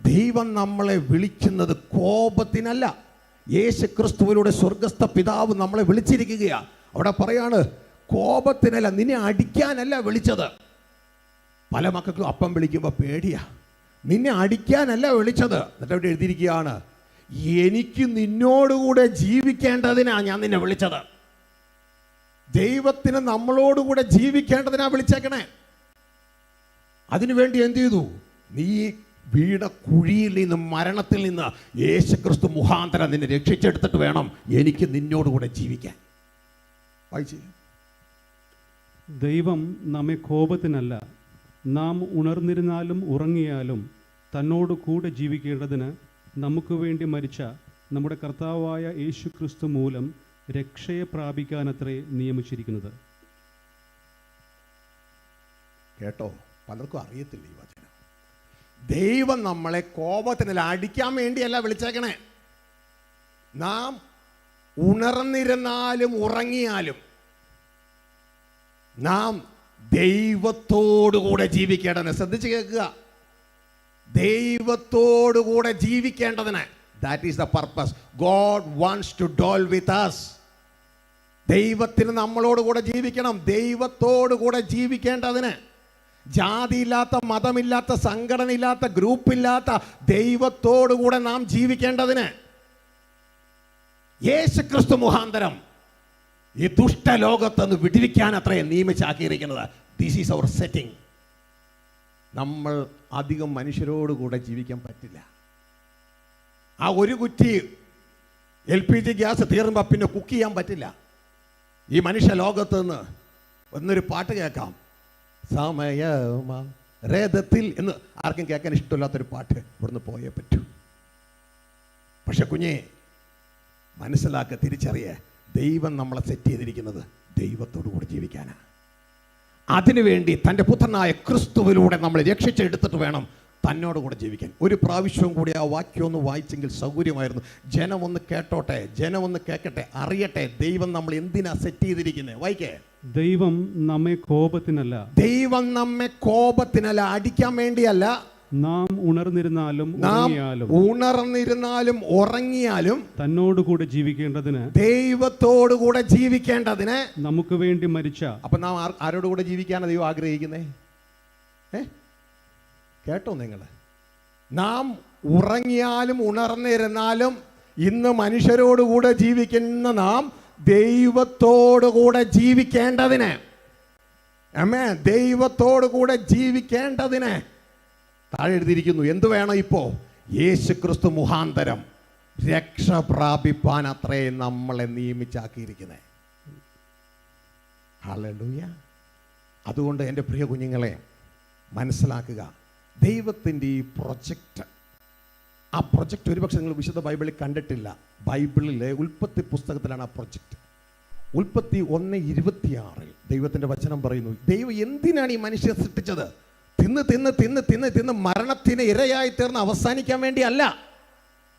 ദൈവം നമ്മളെ വിളിക്കുന്നത് കോപത്തിനല്ല. യേശു ക്രിസ്തുവിലൂടെ സ്വർഗസ്ഥ പിതാവ് നമ്മളെ വിളിച്ചിരിക്കുകയാണ്. അവിടെ പറയാണ് കോപത്തിനല്ല, നിന്നെ അടിക്കാനല്ല വിളിച്ചത്. പല മക്കൾക്കും അപ്പം വിളിക്കുമ്പോൾ പേടിയാ. നിന്നെ അടിക്കാനല്ല വിളിച്ചത്. എന്നിട്ട് അവിടെ എഴുതിയിരിക്കുകയാണ്, എനിക്ക് നിന്നോടുകൂടെ ജീവിക്കേണ്ടതിനാണ് ഞാൻ നിന്നെ വിളിച്ചത്. ദൈവത്തിന് നമ്മളോടുകൂടെ ജീവിക്കേണ്ടതിനാ വിളിച്ചേക്കണേ. അതിനുവേണ്ടി എന്ത് ചെയ്തു? നീ വീണ കുഴിയിൽ നിന്ന്, മരണത്തിൽ നിന്ന് യേശുക്രിസ്തു മുഖാന്തരം നിന്നെ രക്ഷിച്ചെടുത്തിട്ട് വേണം എനിക്ക് നിന്നോടുകൂടെ ജീവിക്കാൻ. വായിച്ചേ. ദൈവം നമ്മെ കോപത്തിനല്ല, നാം ഉണർന്നിരുന്നാലും ഉറങ്ങിയാലും തന്നോട് കൂടെ ജീവിക്കേണ്ടതിന് നമുക്ക് വേണ്ടി മരിച്ച നമ്മുടെ കർത്താവായ യേശു ക്രിസ്തു മൂലം രക്ഷയെ പ്രാപിക്കാനത്രേ നിയമിച്ചിരിക്കുന്നത്. കേട്ടോ, പലർക്കും അറിയത്തില്ല ഈ വചനം. ദൈവം നമ്മളെ കോപത്തിനല്ല, അടിക്കാൻ വേണ്ടിയല്ല വിളിച്ചേക്കണേ. നാം ഉണർന്നിരുന്നാലും ഉറങ്ങിയാലും നാം ദൈവത്തോടുകൂടെ ജീവിക്കേണ്ടതിന്, ശ്രദ്ധിച്ച് കേൾക്കുക, ദൈവത്തോടുകൂടെ ജീവിക്കേണ്ടതിന്. That is the purpose. God wants to dwell with us. ദൈവത്തിന് നമ്മളോടുകൂടെ ജീവിക്കണം. ദൈവത്തോടുകൂടെ ജീവിക്കേണ്ടതിന്, ജാതിയില്ലാത്ത, മതമില്ലാത്ത, സംഘടനയില്ലാത്ത, ഗ്രൂപ്പില്ലാത്ത ദൈവത്തോടുകൂടെ നാം ജീവിക്കേണ്ടതിന് യേശുക്രിസ്തു മുഖാന്തരം ഈ ദുഷ്ടലോകത്തുനിന്ന് വിടിവിക്കാൻ അത്രയും നിയമിച്ചാക്കിയിരിക്കുന്നത്. This is our setting. നമ്മൾ അധികം മനുഷ്യരോടുകൂടെ ജീവിക്കാൻ പറ്റില്ല. ആ ഒരു കുറ്റി LPG ഗ്യാസ് തീർന്നുമ്പോൾ പിന്നെ കുക്ക് ചെയ്യാൻ പറ്റില്ല. ഈ മനുഷ്യ ലോകത്ത് നിന്ന് ഒന്നൊരു പാട്ട് കേൾക്കാം, സമയമാ രഥത്തിൽ എന്ന്. ആർക്കും കേൾക്കാൻ ഇഷ്ടമില്ലാത്തൊരു പാട്ട് ഇവിടുന്ന് പോയേ പറ്റൂ. പക്ഷെ കുഞ്ഞെ മനസ്സിലാക്കുക, തിരിച്ചറിയ, ദൈവം നമ്മളെ സെറ്റ് ചെയ്തിരിക്കുന്നത് ദൈവത്തോടു കൂടി ജീവിക്കാനാണ്. അതിനുവേണ്ടി തൻ്റെ പുത്രനായ ക്രിസ്തുവിലൂടെ നമ്മൾ രക്ഷിച്ചെടുത്തിട്ട് വേണം തന്നോട് കൂടെ ജീവിക്കാൻ. ഒരു പ്രാവശ്യവും കൂടി ആ വാക്യം ഒന്ന് വായിച്ചെങ്കിൽ സൗകര്യമായിരുന്നു. ജനം ഒന്ന് കേട്ടോട്ടെ, ജനം ഒന്ന് കേൾക്കട്ടെ, അറിയട്ടെ ദൈവം നമ്മൾ എന്തിനാ സെറ്റ് ചെയ്തിരിക്കുന്നത്. വായിക്കേ. ദൈവം നമ്മെ കോപത്തിനല്ല, ദൈവം നമ്മെ കോപത്തിനല്ല, അടിക്കാൻ വേണ്ടിയല്ല, നാം ഉണർന്നിരുന്നാലും ഉറങ്ങിയാലും തന്നോടുകൂടെ ജീവിക്കേണ്ടതിന്, ദൈവത്തോടുകൂടെ ജീവിക്കേണ്ടതിന് നമുക്ക് വേണ്ടി മരിച്ച. അപ്പൊ നാം ആരോടുകൂടെ ജീവിക്കാനാണ് ദൈവം ആഗ്രഹിക്കുന്നേ? കേട്ടോ നിങ്ങൾ? നാം ഉറങ്ങിയാലും ഉണർന്നിരുന്നാലും ഇന്ന് മനുഷ്യരോടുകൂടെ ജീവിക്കുന്ന നാം ദൈവത്തോടുകൂടെ ജീവിക്കേണ്ടതിന്, ദൈവത്തോടുകൂടെ ജീവിക്കേണ്ടതിന് താഴെ എഴുതിയിരിക്കുന്നു. എന്ത് വേണം ഇപ്പോൾ? യേശു ക്രിസ്തു മുഖാന്തരം രക്ഷ പ്രാപിപ്പാൻ അത്രേ നമ്മളെ നിയമിച്ചാക്കിയിരിക്കുന്നത്. ഹല്ലേലൂയ. അതുകൊണ്ട് എൻ്റെ പ്രിയ കുഞ്ഞുങ്ങളെ മനസ്സിലാക്കുക, ദൈവത്തിൻ്റെ ഈ പ്രൊജക്റ്റ്, ആ പ്രൊജക്റ്റ് ഒരുപക്ഷെ നിങ്ങൾ വിശുദ്ധ ബൈബിളിൽ കണ്ടിട്ടില്ല. ബൈബിളിലെ ഉൽപ്പത്തി പുസ്തകത്തിലാണ് ആ പ്രൊജക്റ്റ്. ഉൽപ്പത്തി 1:26 ദൈവത്തിൻ്റെ വചനം പറയുന്നു, ദൈവം എന്തിനാണ് ഈ മനുഷ്യനെ സൃഷ്ടിച്ചത്? തിന്ന് തിന്ന് തിന്ന് തിന്ന് തിന്ന് മരണത്തിന് ഇരയായി തീർന്ന് അവസാനിക്കാൻ വേണ്ടിയല്ല.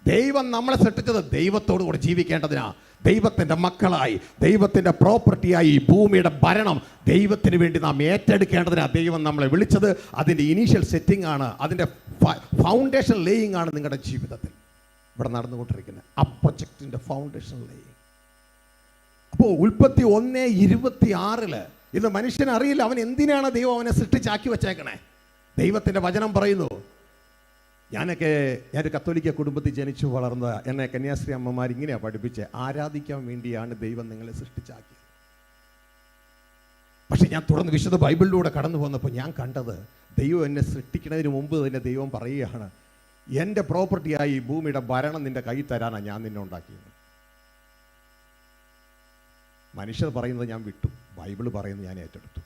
ദൈവം നമ്മളെ സൃഷ്ടിച്ചത് ദൈവത്തോടു കൂടെ ജീവിക്കേണ്ടതിനാ. ദൈവത്തിൻ്റെ മക്കളായി, ദൈവത്തിൻ്റെ പ്രോപ്പർട്ടിയായി ഈ ഭൂമിയുടെ ഭരണം ദൈവത്തിന് വേണ്ടി നാം ഏറ്റെടുക്കേണ്ടതിനാണ് ദൈവം നമ്മളെ വിളിച്ചത്. അതിൻ്റെ ഇനീഷ്യൽ സെറ്റിംഗ് ആണ്, അതിൻ്റെ ഫൗണ്ടേഷൻ ലേയിങ് ആണ് നിങ്ങളുടെ ജീവിതത്തിൽ ഇവിടെ നടന്നുകൊണ്ടിരിക്കുന്നത്. ആ പ്രൊജക്റ്റിൻ്റെ ഫൗണ്ടേഷൻ ലേയിങ്. അപ്പോൾ ഉൽപ്പത്തി 1:26 ഇന്ന് മനുഷ്യന് അറിയില്ല അവൻ എന്തിനാണ് ദൈവം അവനെ സൃഷ്ടിച്ചാക്കി വെച്ചേക്കണേ. ദൈവത്തിൻ്റെ വചനം പറയുന്നു, ഞാനൊരു കത്തോലിക്ക കുടുംബത്തിൽ ജനിച്ചു വളർന്ന എന്നെ കന്യാസ്ത്രീ അമ്മമാർ ഇങ്ങനെയാണ് പഠിപ്പിച്ച്, ആരാധിക്കാൻ വേണ്ടിയാണ് ദൈവം നിങ്ങളെ സൃഷ്ടിച്ചാക്കിയത്. പക്ഷെ ഞാൻ തുടർന്ന് വിശുദ്ധ ബൈബിളിലൂടെ കടന്നു വന്നപ്പോൾ ഞാൻ കണ്ടത്, ദൈവം എന്നെ സൃഷ്ടിക്കുന്നതിന് മുമ്പ് തന്നെ ദൈവം പറയുകയാണ്, എൻ്റെ പ്രോപ്പർട്ടിയായി ഈ ഭൂമിയുടെ ഭരണം നിൻ്റെ കൈ തരാനാണ് ഞാൻ നിന്നെ ഉണ്ടാക്കിയത്. മനുഷ്യർ പറയുന്നത് ഞാൻ വിട്ടു, ബൈബിൾ പറയുന്നത് ഞാൻ ഏറ്റെടുത്തു.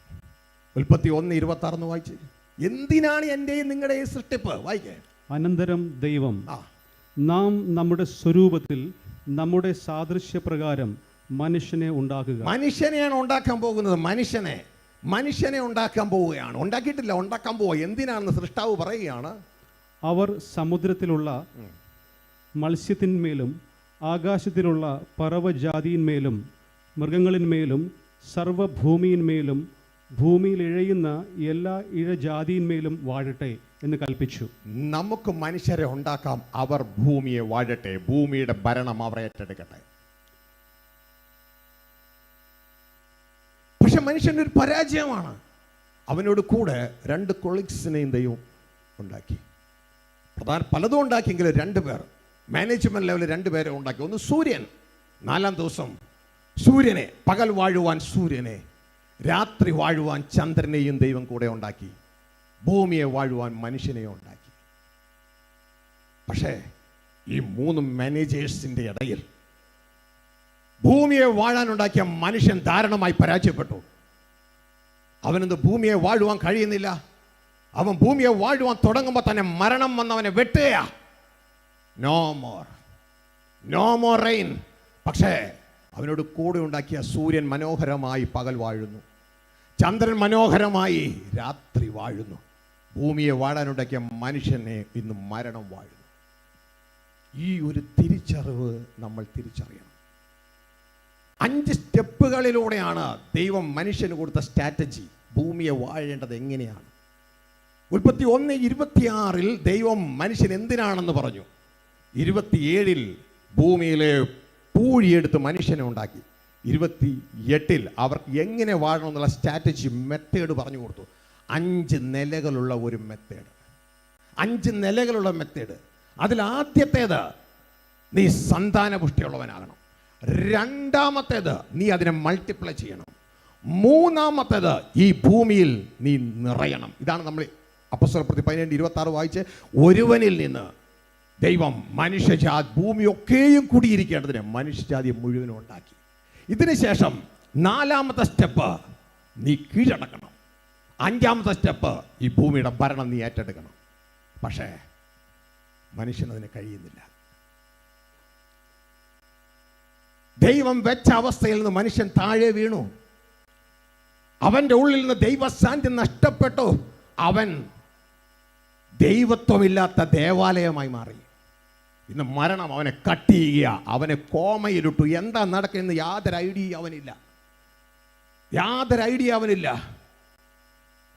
ഉൽപ്പത്തി 1:26 വായിച്ച്, എന്തിനാണ് എൻ്റെയും നിങ്ങളുടെയും സൃഷ്ടിപ്പ്? വായിക്കേ. അനന്തരം ദൈവം, നാം നമ്മുടെ സ്വരൂപത്തിൽ നമ്മുടെ സാദൃശ്യപ്രകാരം മനുഷ്യനെ ഉണ്ടാക്കുക. മനുഷ്യനെയാണ് ഉണ്ടാക്കാൻ പോകുന്നത്. മനുഷ്യനെ ഉണ്ടാക്കാൻ പോവുകയാണ്. ഉണ്ടാക്കിയിട്ടില്ല, ഉണ്ടാക്കാൻ പോവുക. എന്തിനാണെന്ന് സൃഷ്ടാവ് പറയുകയാണ്. അവർ സമുദ്രത്തിലുള്ള മത്സ്യത്തിന്മേലും ആകാശത്തിലുള്ള പറവജാതിയിന്മേലും മൃഗങ്ങളിന്മേലും സർവഭൂമിയിന്മേലും ഭൂമിയിൽ ഇഴയുന്ന എല്ലാ ഇഴജാതിയിന്മേലും വാഴട്ടെ എന്ന് കൽപ്പിച്ചു. നമുക്ക് മനുഷ്യരെ ഉണ്ടാക്കാം, അവർ ഭൂമിയെ വാഴട്ടെ, ഭൂമിയുടെ ഭരണം അവർ ഏറ്റെടുക്കട്ടെ. പക്ഷെ മനുഷ്യൻ്റെ ഒരു പരാജയമാണ്. അവനോട് കൂടെ 2 കൊളീഗ്സിനെയും ദൈവം ഉണ്ടാക്കി. പലതും ഉണ്ടാക്കിയെങ്കിൽ 2 പേർ മാനേജ്മെന്റ് ലെവലിൽ 2 പേരെ ഉണ്ടാക്കി. ഒന്ന് സൂര്യൻ, 4-ാം ദിവസം സൂര്യനെ, പകൽ വാഴുവാൻ സൂര്യനെ, രാത്രി വാഴുവാൻ ചന്ദ്രനെയും ദൈവം കൂടെ ഉണ്ടാക്കി. ഭൂമിയെ വാഴുവാൻ മനുഷ്യനെയും ഉണ്ടാക്കി. പക്ഷേ ഈ 3 മാനേജേഴ്സിൻ്റെ ഇടയിൽ ഭൂമിയെ വാഴാനുണ്ടാക്കിയ മനുഷ്യൻ ദാരുണമായി പരാജയപ്പെട്ടു. അവനെന്ത് ഭൂമിയെ വാഴുവാൻ കഴിയുന്നില്ല. അവൻ ഭൂമിയെ വാഴുവാൻ തുടങ്ങുമ്പോൾ തന്നെ മരണം വന്നവനെ വെട്ടുകയാ. No more reign. പക്ഷേ അവനോട് കൂടെ ഉണ്ടാക്കിയ സൂര്യൻ മനോഹരമായി പകൽ വാഴുന്നു, ചന്ദ്രൻ മനോഹരമായി രാത്രി വാഴുന്നു. ഭൂമിയെ വാഴാനുണ്ടാക്കിയ മനുഷ്യനെ ഇന്ന് മരണം വാഴുന്നു. ഈ ഒരു തിരിച്ചറിവ് നമ്മൾ തിരിച്ചറിയണം. 5 സ്റ്റെപ്പുകളിലൂടെയാണ് ദൈവം മനുഷ്യന് കൊടുത്ത സ്ട്രാറ്റജി, ഭൂമിയെ വാഴേണ്ടത് എങ്ങനെയാണ്. ഉൽപ്പത്തി 1:26 ദൈവം മനുഷ്യൻ എന്തിനാണെന്ന് പറഞ്ഞു. 27 ഭൂമിയിലെ പൂഴിയെടുത്ത് മനുഷ്യനെ ഉണ്ടാക്കി. 28 അവർക്ക് എങ്ങനെ വാഴണം എന്നുള്ള സ്ട്രാറ്റജി, മെത്തേഡ് പറഞ്ഞു കൊടുത്തു. 5 നിലകളുള്ള ഒരു മെത്തേഡ്, 5 നിലകളുള്ള മെത്തേഡ്. അതിൽ ആദ്യത്തേത്, നീ സന്താനപുഷ്ടിയുള്ളവനാകണം. 2ാമത്തേത്, നീ അതിനെ മൾട്ടിപ്ലൈ ചെയ്യണം. 3ാമത്തേത്, ഈ ഭൂമിയിൽ നീ നിറയണം. ഇതാണ് നമ്മൾ അപ്പോസ്തലപ്രവൃത്തി 17:26 വായിച്ച്, ഒരുവനിൽ നിന്ന് ദൈവം മനുഷ്യജാതി ഭൂമിയൊക്കെയും കൂടിയിരിക്കേണ്ടതിന് മനുഷ്യജാതിയെ മുഴുവനും ഉണ്ടാക്കി. ഇതിനുശേഷം 4ാമത്തെ സ്റ്റെപ്പ്, നീ കീഴടക്കണം. 5ാമത്തെ സ്റ്റെപ്പ്, ഈ ഭൂമിയുടെ ഭരണം നീ ഏറ്റെടുക്കണം. പക്ഷേ മനുഷ്യനതിന് കഴിയുന്നില്ല. ദൈവം വെച്ച അവസ്ഥയിൽ നിന്ന് മനുഷ്യൻ താഴെ വീണു. അവൻ്റെ ഉള്ളിൽ നിന്ന് ദൈവസാന്നിധ്യം നഷ്ടപ്പെട്ടു. അവൻ ദൈവത്വമില്ലാത്ത ദേവാലയമായി മാറി. ഇന്ന് മരണം അവനെ കട്ട് ചെയ്യുക, അവനെ കോമയിലിട്ടു. എന്താ നടക്കുന്നത് യാതൊരു ഐഡിയ അവനില്ല.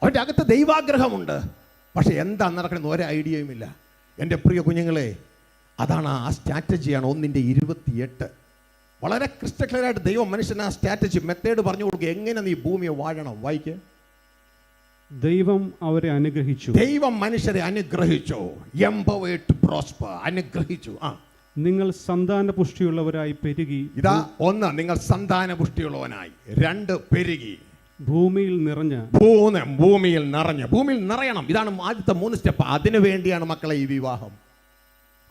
അവൻ്റെ അകത്ത് ദൈവാഗ്രഹമുണ്ട്, പക്ഷെ എന്താ നടക്കുന്നത് ഒരു ഐഡിയയും ഇല്ല. എൻ്റെ പ്രിയ കുഞ്ഞുങ്ങളെ, അതാണ് ആ സ്ട്രാറ്റജിയാണ് 1:28. വളരെ ക്രിസ്റ്റൽ ക്ലിയറായിട്ട് ദൈവം മനുഷ്യന് ആ സ്ട്രാറ്റജി മെത്തേഡ് പറഞ്ഞു കൊടുക്കുക. എങ്ങനെ നീ ഭൂമിയെ വാഴണം. വായിക്കുക. ദൈവം അവരെ അനുഗ്രഹിച്ചു. ദൈവം മനുഷ്യരെ അനുഗ്രഹിച്ചു. empowered to prosper. അനുഗ്രഹിച്ചു. നിങ്ങൾ സന്താന പുഷ്ടിയുള്ളവരായി പെരുകി. ഇതാ 1, നിങ്ങൾ സന്താന പുഷ്ടിയുള്ളവനായി. 2, പെരുകി. ഭൂമിയിൽ നിറഞ്ഞ്. 3, ഭൂമിയിൽ നിറഞ്ഞ്. ഭൂമിയിൽ നിറയണം. ഇതാണ് ആദ്യത്തെ 3 സ്റ്റെപ്പ്. അതിനു വേണ്ടിയാണ് മക്കളെ ഈ വിവാഹം.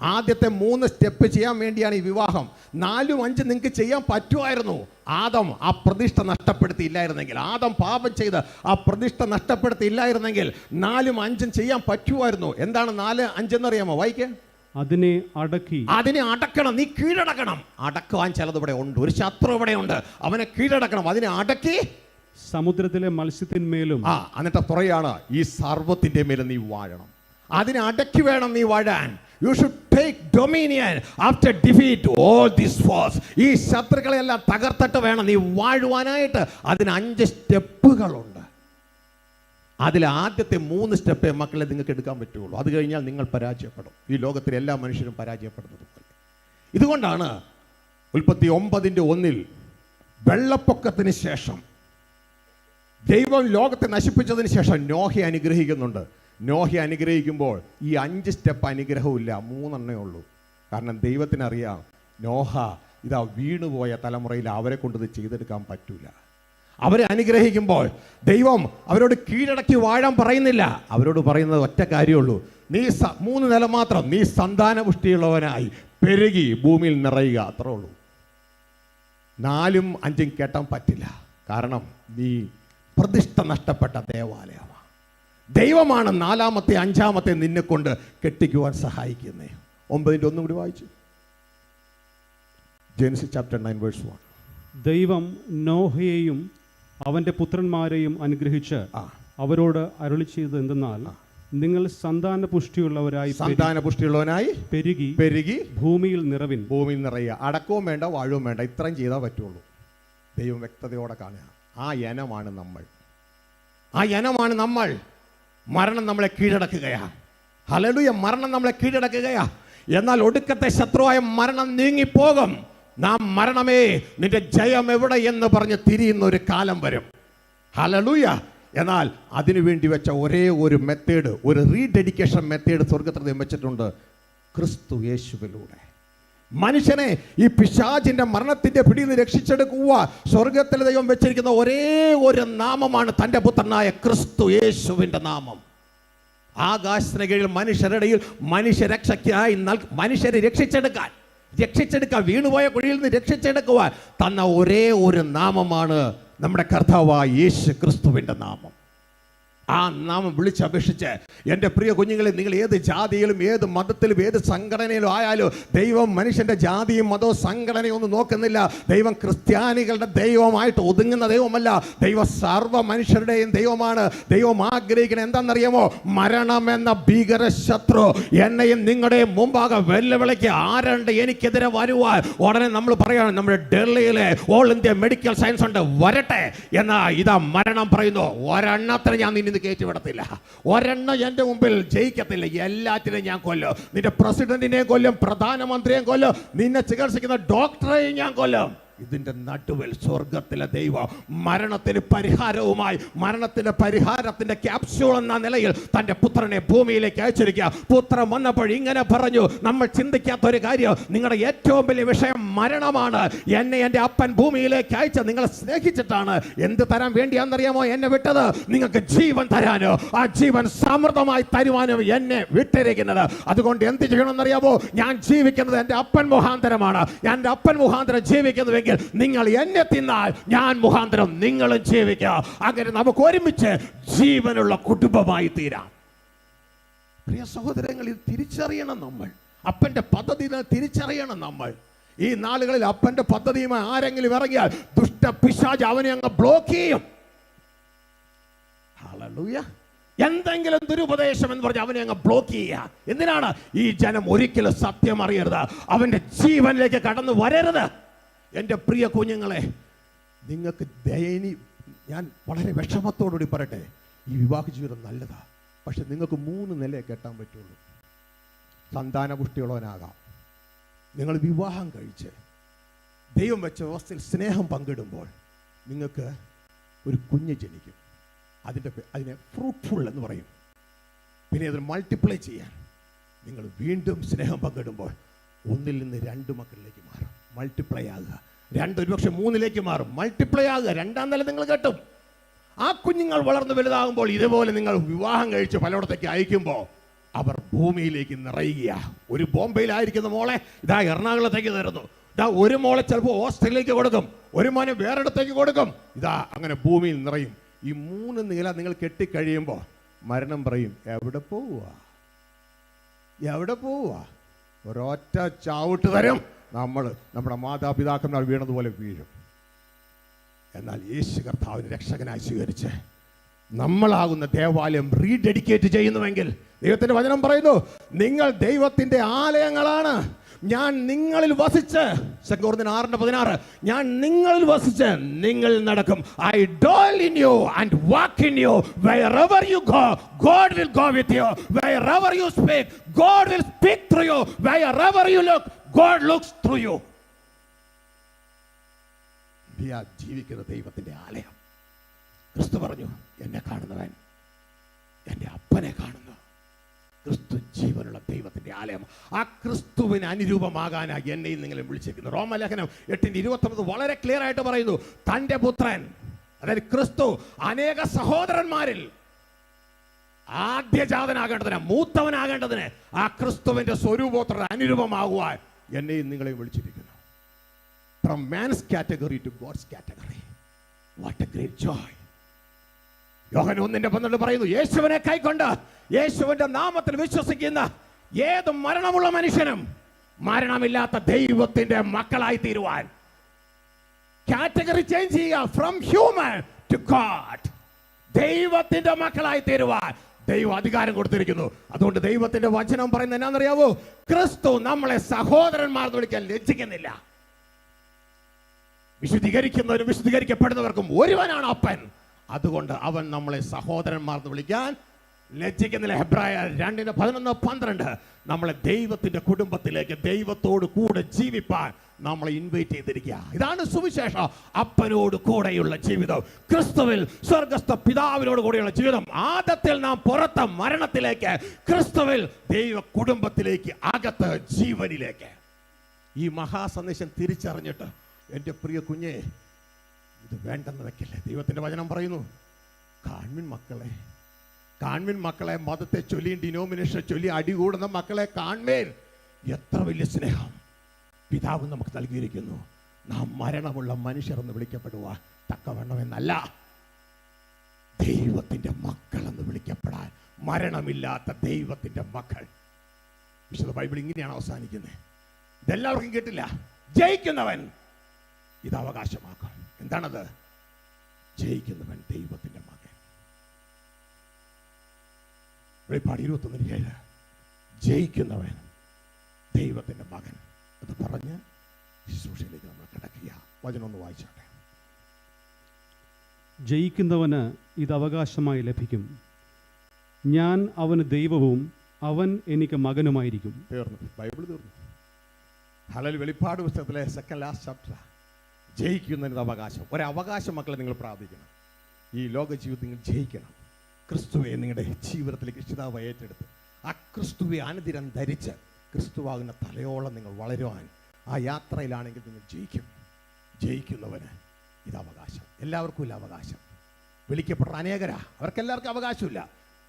ആദ്യത്തെ 3 സ്റ്റെപ്പ് ചെയ്യാൻ വേണ്ടിയാണ് ഈ വിവാഹം. 4ഉം 5ഉം നിങ്ങൾക്ക് ചെയ്യാൻ പറ്റുമായിരുന്നു. ആദം ആ പ്രതിഷ്ഠ നഷ്ടപ്പെടുത്തിയില്ലായിരുന്നെങ്കിൽ, ആദം പാപം ചെയ്ത് ആ പ്രതിഷ്ഠ നഷ്ടപ്പെടുത്തിയില്ലായിരുന്നെങ്കിൽ 4ഉം 5ഉം ചെയ്യാൻ പറ്റുമായിരുന്നു. എന്താണ് 4, 5 എന്നറിയാമോ? വായിക്കേ. അതിനെ അടക്കി. അതിനെ അടക്കണം. നീ കീഴടക്കണം. അടക്കുവാൻ ചിലത് ഇവിടെ ഉണ്ട്. ഒരു ശത്രു ഇവിടെ ഉണ്ട്. അവനെ കീഴടക്കണം. അതിനെ അടക്കി സമുദ്രത്തിലെ മത്സ്യത്തിന്മേലും. എന്നിട്ട് പറയാണ്, ഈ സർവ്വത്തിന്റെ മേലും നീ വാഴണം. അതിനെ അടക്കി വേണം നീ വാഴാൻ. You should take dominion after defeat all these foes. ഈ ശത്രുക്കളെല്ലാം തകർത്തിട്ട് വേണം നീ വാഴുവാനായിട്ട്. അതിന് 5 സ്റ്റെപ്പുകളുണ്ട്. അതിൽ ആദ്യത്തെ 3 സ്റ്റെപ്പേ മക്കളെ നിങ്ങൾക്ക് എടുക്കാൻ പറ്റുള്ളൂ. അത് കഴിഞ്ഞാൽ നിങ്ങൾ പരാജയപ്പെടും. ഈ ലോകത്തിലെ എല്ലാ മനുഷ്യരും പരാജയപ്പെടുന്നത് പോലെ. ഇതുകൊണ്ടാണ് ഉൽപ്പത്തി 9:1 വെള്ളപ്പൊക്കത്തിന് ശേഷം ദൈവം ലോകത്തെ നശിപ്പിച്ചതിന് ശേഷം നോഹയെ അനുഗ്രഹിക്കുന്നുണ്ട്. നോഹയെ അനുഗ്രഹിക്കുമ്പോൾ ഈ 5 സ്റ്റെപ്പ് അനുഗ്രഹമില്ല, 3 ഉള്ളൂ. കാരണം ദൈവത്തിനറിയാം നോഹ ഇതാ വീണുപോയ തലമുറയിൽ അവരെ കൊണ്ടത് ചെയ്തെടുക്കാൻ പറ്റൂല. അവരെ അനുഗ്രഹിക്കുമ്പോൾ ദൈവം അവരോട് കീഴടക്കി വാഴാൻ പറയുന്നില്ല. അവരോട് പറയുന്നത് ഒറ്റ കാര്യമുള്ളൂ, നീ 3 നില മാത്രം, നീ സന്താന പുഷ്ടിയുള്ളവനായി പെരുകി ഭൂമിയിൽ നിറയുക. അത്രേ ഉള്ളൂ. 4ഉം 5ഉം കേട്ടാൻ പറ്റില്ല. കാരണം നീ പ്രതിഷ്ഠ നഷ്ടപ്പെട്ട ദേവാലയമാണ്. ദൈവമാണ് 4ാമത്തെ 5ാമത്തെ നിന്നെ കൊണ്ട് കെട്ടിക്കുവാൻ സഹായിക്കുന്നേ. 9:1 കൂടി വായിച്ചു. Genesis chapter 9:1. ദൈവം നോഹയെയും അവന്റെ പുത്രന്മാരെയും അനുഗ്രഹിച്ച് അവരോട് അരുളി ചെയ്തത് എന്തെന്നാൽ, നിങ്ങൾ സന്താന പുഷ്ടിയുള്ളവനായി പെരുകി ഭൂമിയിൽ നിറവിൻ. ഭൂമിയിൽ നിറയുക. അടക്കവും വേണ്ട, വാഴവും വേണ്ട, ഇത്രയും ചെയ്താൽ പറ്റുള്ളൂ. ദൈവം വ്യക്തതയോടെ കാണുക. ആ യനമാണ് നമ്മൾ. മരണം നമ്മളെ കീഴടക്കുകയാണ്. ഹല്ലേലൂയ. മരണം നമ്മളെ കീഴടക്കുകയാണ്. എന്നാൽ ഒടുക്കത്തെ ശത്രുവായ മരണം നീങ്ങിപ്പോകും. നാം മരണമേ നിന്റെ ജയം എവിടെ എന്ന് പറഞ്ഞ് തിരിയുന്ന ഒരു കാലം വരും. ഹല്ലേലൂയ. എന്നാൽ അതിനുവേണ്ടി വെച്ച ഒരേ ഒരു മെത്തേഡ്, ഒരു റീഡെഡിക്കേഷൻ മെത്തേഡ് സ്വർഗത്തിൽ വെച്ചിട്ടുണ്ട്. ക്രിസ്തു യേശുവിലൂടെ മനുഷ്യനെ ഈ പിശാചിന്റെ മരണത്തിന്റെ പിടിയിൽ നിന്ന് രക്ഷിച്ചെടുക്കുക സ്വർഗത്തിലെ ദൈവം വെച്ചിരിക്കുന്ന ഒരേ ഒരു നാമമാണ് തൻ്റെ പുത്രനായ ക്രിസ്തു യേശുവിൻ്റെ നാമം. ആകാശത്തിന് കീഴിൽ മനുഷ്യരുടെയിൽ മനുഷ്യരക്ഷയ്ക്കായി മനുഷ്യരെ രക്ഷിച്ചെടുക്കാൻ വീണുപോയ കുഴിയിൽ നിന്ന് രക്ഷിച്ചെടുക്കുവാൻ തന്ന ഒരേ ഒരു നാമമാണ് നമ്മുടെ കർത്താവായ യേശു ക്രിസ്തുവിൻ്റെ നാമം. ആ നാമം വിളിച്ചപേക്ഷിച്ച് എൻ്റെ പ്രിയ കുഞ്ഞുങ്ങളെ, നിങ്ങൾ ഏത് ജാതിയിലും ഏത് മതത്തിലും ഏത് സംഘടനയിലും ആയാലും ദൈവം മനുഷ്യൻ്റെ ജാതിയും മതവും സംഘടനയും ഒന്നും നോക്കുന്നില്ല. ദൈവം ക്രിസ്ത്യാനികളുടെ ദൈവമായിട്ട് ഒതുങ്ങുന്ന ദൈവമല്ല. ദൈവം സർവ്വ മനുഷ്യരുടെയും ദൈവമാണ്. ദൈവം ആഗ്രഹിക്കുന്നത് എന്താണെന്നറിയാമോ? മരണമെന്ന ഭീകര ശത്രു എന്നെയും നിങ്ങളുടെയും മുമ്പാകെ വെല്ലുവിളിക്ക് ആരുണ്ട് എനിക്കെതിരെ വരുവാൻ? ഉടനെ നമ്മൾ പറയാണ്, നമ്മുടെ ഡൽഹിയിലെ ഓൾ ഇന്ത്യ മെഡിക്കൽ സയൻസ് ഉണ്ട്, വരട്ടെ. എന്നാൽ ഇതാ മരണം പറയുന്നു, ഒരെണ്ണത്തിന് ഞാൻ നിന്നെ കയറ്റിവിടത്തില്ല, ഒരെണ്ണം എൻ്റെ മുമ്പിൽ ജയിക്കത്തില്ല, എല്ലാറ്റിനെയും ഞാൻ കൊല്ലും. നിന്റെ പ്രസിഡന്റിനെയും കൊല്ലും, പ്രധാനമന്ത്രിയെയും കൊല്ലും, നിന്നെ ചികിത്സിക്കുന്ന ഡോക്ടറെയും ഞാൻ കൊല്ലും. ഇതിൻ്റെ നടുവിൽ സ്വർഗത്തിലെ ദൈവം മരണത്തിന് പരിഹാരവുമായി, മരണത്തിൻ്റെ പരിഹാരത്തിൻ്റെ ക്യാപ്സ്യൂൾ എന്ന നിലയിൽ തൻ്റെ പുത്രനെ ഭൂമിയിലേക്ക് അയച്ചിരിക്കുക. പുത്രൻ വന്നപ്പോൾ ഇങ്ങനെ പറഞ്ഞു, നമ്മൾ ചിന്തിക്കാത്തൊരു കാര്യം, നിങ്ങളുടെ ഏറ്റവും വലിയ വിഷയം മരണമാണ്. എന്നെ എൻ്റെ അപ്പൻ ഭൂമിയിലേക്ക് അയച്ച് നിങ്ങളെ സ്നേഹിച്ചിട്ടാണ്. എന്ത് തരാൻ വേണ്ടിയാണെന്നറിയാമോ എന്നെ വിട്ടത്? നിങ്ങൾക്ക് ജീവൻ തരാനോ, ആ ജീവൻ സമൃദ്ധമായി തരുവാനോ എന്നെ വിട്ടിരിക്കുന്നത്. അതുകൊണ്ട് എന്ത് ചെയ്യണമെന്നറിയാമോ? ഞാൻ ജീവിക്കുന്നത് എൻ്റെ അപ്പൻ മുഖാന്തരമാണ്. ഞാൻ എൻ്റെ അപ്പൻ മുഖാന്തരം ജീവിക്കുന്നുവെങ്കിൽ ജീവിക്കുന്നെങ്കിൽ നിങ്ങൾ എന്നെ തിന്നാൽ ഞാൻ മുഖാന്തരം നിങ്ങളും ജീവിക്കുക. അങ്ങനെ നമുക്ക് ഒരുമിച്ച് ജീവനുള്ള കുടുംബമായി തീരാം. പ്രിയ സഹോദരങ്ങൾ, ഇത് തിരിച്ചറിയണം നമ്മൾ. അപ്പൻ്റെ പദ്ധതി തിരിച്ചറിയണം നമ്മൾ. ഈ നാളുകളിൽ അപ്പൻ്റെ പദ്ധതിയുമായി ആരെങ്കിലും ഇറങ്ങിയാൽ ദുഷ്ട പിശാച് അവനെ അങ്ങ് ബ്ലോക്ക് ചെയ്യും. ഹല്ലേലൂയ. എന്തെങ്കിലും ദുരുപദേശം എന്ന് പറഞ്ഞ് അവനെ അങ്ങ് ബ്ലോക്ക് ചെയ്യുക. എന്തിനാണ്? ഈ ജനം ഒരിക്കലും സത്യം അറിയരുത്, അവൻ്റെ ജീവനിലേക്ക് കടന്നു വരരുത്. എൻ്റെ പ്രിയ കുഞ്ഞുങ്ങളെ, നിങ്ങൾക്ക് ഞാൻ വളരെ വിഷമത്തോടുകൂടി പറയട്ടെ, ഈ വിവാഹ ജീവിതം നല്ലതാ, പക്ഷെ നിങ്ങൾക്ക് 3 നിലയെ കെട്ടാൻ പറ്റുള്ളൂ. സന്താനപുഷ്ടിയുള്ളവനാകാം. നിങ്ങൾ വിവാഹം കഴിച്ച് ദൈവം വെച്ച വ്യവസ്ഥയിൽ സ്നേഹം പങ്കിടുമ്പോൾ നിങ്ങൾക്ക് ഒരു കുഞ്ഞ് ജനിക്കും. അതിനെ ഫ്രൂട്ട്ഫുൾ എന്ന് പറയും. പിന്നെ അതിന് മൾട്ടിപ്ലൈ ചെയ്യാൻ നിങ്ങൾ വീണ്ടും സ്നേഹം പങ്കിടുമ്പോൾ 1 നിന്ന് 2 മക്കളിലേക്ക് മാറും. മൾട്ടിപ്ലൈ ആകുക. 2 ഒരുപക്ഷെ 3ലേക്ക് മാറും. മൾട്ടിപ്ലൈ ആകുക. 2ാം നില നിങ്ങൾ കെട്ടും. ആ കുഞ്ഞുങ്ങൾ വളർന്ന് വലുതാകുമ്പോൾ ഇതുപോലെ നിങ്ങൾ വിവാഹം കഴിച്ച് പലയിടത്തേക്ക് അയക്കുമ്പോൾ അവർ ഭൂമിയിലേക്ക് നിറയുക. ഒരു ബോംബെയിലായിരിക്കുന്ന മോളെ ഇതാ എറണാകുളത്തേക്ക് തരുന്നു. ഇതാ ഒരു മോളെ ചിലപ്പോൾ ഓസ്ട്രേലിയയിലേക്ക് കൊടുക്കും, ഒരു മോനെ വേറെടുത്തേക്ക് കൊടുക്കും. ഇതാ അങ്ങനെ ഭൂമിയിൽ നിറയും. ഈ 3 നില നിങ്ങൾ കെട്ടിക്കഴിയുമ്പോൾ മരണം പറയും, എവിടെ പോവുക, എവിടെ പോവുക? ഒരൊറ്റ ചാവിട്ട് തരും. നമ്മുടെ മാതാപിതാക്കന്മാർ വീണതുപോലെ വീഴും. എന്നാൽ യേശു കർത്താവിനെ രക്ഷകനായി സ്വീകരിച്ച് നമ്മളാകുന്ന ദേവാലയം റീഡെഡിക്കേറ്റ് ചെയ്യുന്നുവെങ്കിൽ ദൈവത്തിന്റെ വചനം പറയുന്നു, നിങ്ങൾ ദൈവത്തിന്റെ ആലയങ്ങളാണ്, ഞാൻ നിങ്ങളിൽ വസിച്ച്, 2 Corinthians 6:16, ഞാൻ നിങ്ങളിൽ വസിച്ച് നിങ്ങളിൽ നടക്കും. I dwell in you and walk in you. Wherever you go, God will go with you. Wherever you speak, God will speak through you. Wherever you look, God looks through you. ജീവിക്കുന്ന ദൈവത്തിന്റെ ആലയം. ക്രിസ്തു പറഞ്ഞു, എന്നെ കാണുന്നവൻ എൻ്റെ അപ്പനെ കാണുന്നു. ക്രിസ്തു ജീവനുള്ള ദൈവത്തിന്റെ ആലയം. ആ ക്രിസ്തുവിന് അനുരൂപമാകാനായി എന്നെയും നിങ്ങളെ വിളിച്ചിരിക്കുന്നു. റോമലേഖനം 8:29 വളരെ ക്ലിയർ ആയിട്ട് പറയുന്നു, തൻ്റെ പുത്രൻ, അതായത് ക്രിസ്തു, അനേക സഹോദരന്മാരിൽ ആദ്യജാതനാകേണ്ടതിന്, മൂത്തവനാകേണ്ടതിന് ആ ക്രിസ്തുവിന്റെ സ്വരൂപത്തിന് അനുരൂപമാകുവാൻ എന്നെയും നിങ്ങളെയും വിളിച്ചിരിക്കുന്നു. From man's category to God's category. What a great joy. യോഹന്നാൻ 1:12 പറയുന്നു, യേശുവിനെ കൈക്കൊണ്ട് യേശുവിന്റെ നാമത്തിൽ വിശ്വസിക്കുന്ന ഏത് മരണമുള്ള മനുഷ്യനും മരണമില്ലാത്ത ദൈവത്തിന്റെ മക്കളായി തീരുവാൻ. കാറ്റഗറി ചേഞ്ച് ചെയ്യുക. From human to God. ദൈവത്തിന്റെ മക്കളായി തീരുവാൻ ദൈവം അധികാരം കൊടുത്തിരിക്കുന്നു. അതുകൊണ്ട് ദൈവത്തിന്റെ വചനം പറയുന്നത് എന്നാണെന്നറിയാവോ? ക്രിസ്തു നമ്മളെ സഹോദരന്മാർ വിളിക്കാൻ ലജ്ജിക്കുന്നില്ല. വിശുദ്ധീകരിക്കുന്നവരും വിശുദ്ധീകരിക്കപ്പെടുന്നവർക്കും ഒരുവനാണ് അപ്പൻ. അതുകൊണ്ട് അവൻ നമ്മളെ സഹോദരന്മാർ എന്ന് വിളിക്കാൻ ലജ്ജിക്കുന്നില്ല. ഹെബ്രായർ 2:11-12 നമ്മളെ ദൈവത്തിന്റെ കുടുംബത്തിലേക്ക്, ദൈവത്തോട് കൂടെ ജീവിപ്പാൻ നമ്മളെ ഇൻവൈറ്റ് ചെയ്തിരിക്കുക. ഇതാണ് സുവിശേഷം. അപ്പനോട് കൂടെയുള്ള ജീവിതം, ക്രിസ്തുവിൽ സ്വർഗസ്ഥ പിതാവിനോട് കൂടെയുള്ള ജീവിതം. ആദത്തിൽ നാം പുറത്ത് മരണത്തിലേക്ക്, ക്രിസ്തുവിൽ ദൈവ കുടുംബത്തിലേക്ക്, അകത്ത് ജീവനിലേക്ക്. ഈ മഹാസന്ദേശം തിരിച്ചറിഞ്ഞിട്ട് എൻ്റെ പ്രിയ കുഞ്ഞെ, ഇത് വേണ്ടെന്ന് വെക്കില്ലേ. ദൈവത്തിന്റെ വചനം പറയുന്നു, കാൺമിൻ മക്കളെ, മതത്തെ ചൊല്ലിയും ഡിനോമിനേഷനെ ചൊല്ലി അടികൂടുന്ന മക്കളെ കാൺമേൻ. എത്ര വലിയ സ്നേഹം പിതാവ് നമുക്ക് നൽകിയിരിക്കുന്നു. നാം മരണമുള്ള മനുഷ്യർ എന്ന് വിളിക്കപ്പെടുവാൻ തക്കവണ്ണമെന്നല്ല, ദൈവത്തിന്റെ മക്കൾ എന്ന് വിളിക്കപ്പെടാൻ. മരണമില്ലാത്ത ദൈവത്തിന്റെ മക്കൾ. വിശുദ്ധ ബൈബിൾ ഇങ്ങനെയാണ് അവസാനിക്കുന്നത്. ഇതെല്ലാവർക്കും കേട്ടില്ല. ജയിക്കുന്നവൻ ഇത് അവകാശമാക്കും. എന്താണത്? ജയിക്കുന്നവൻ ദൈവത്തിന്റെ മകൻ. വെളിപ്പാട് 21:7 ജയിക്കുന്നവൻ ദൈവത്തിന്റെ മകൻ എന്ന് പറഞ്ഞ് ശുശ്രൂഷയിലേക്ക് നമ്മൾ കിടക്കുക. വചനം ഒന്ന് വായിച്ചോട്ടെ. ജയിക്കുന്നവന് ഇത് അവകാശമായി ലഭിക്കും. ഞാൻ അവന് ദൈവവും അവൻ എനിക്ക് മകനുമായിരിക്കും. തീർന്നു. ബൈബിൾ തീർന്നു. ഹല്ലേലൂയ. വെളിപ്പാട് പുസ്തകത്തിലെ സെക്കൻഡ് ലാസ്റ്റ് ചാപ്റ്റർ. ജയിക്കുന്നതിന് അവകാശം. ഒരവകാശം മക്കളെ നിങ്ങൾ പ്രാപിക്കണം. ഈ ലോക ജീവിതത്തിൽ നിങ്ങൾ ജയിക്കണം. ക്രിസ്തുവെ നിങ്ങളുടെ ജീവിതത്തിലേക്ക് രക്ഷിതാവ് ഏറ്റെടുത്ത് ആ ക്രിസ്തുവെ അനുദിനം ധരിച്ച് ക്രിസ്തുവാകുന്ന തലയോളം നിങ്ങൾ വളരുവാൻ ആ യാത്രയിലാണെങ്കിൽ നിങ്ങൾ ജയിക്കും. ജയിക്കുന്നവന് ഇത് അവകാശം. എല്ലാവർക്കും ഇല്ല അവകാശം. വിളിക്കപ്പെട്ട അനേകരാ, അവർക്കെല്ലാവർക്കും അവകാശമില്ല.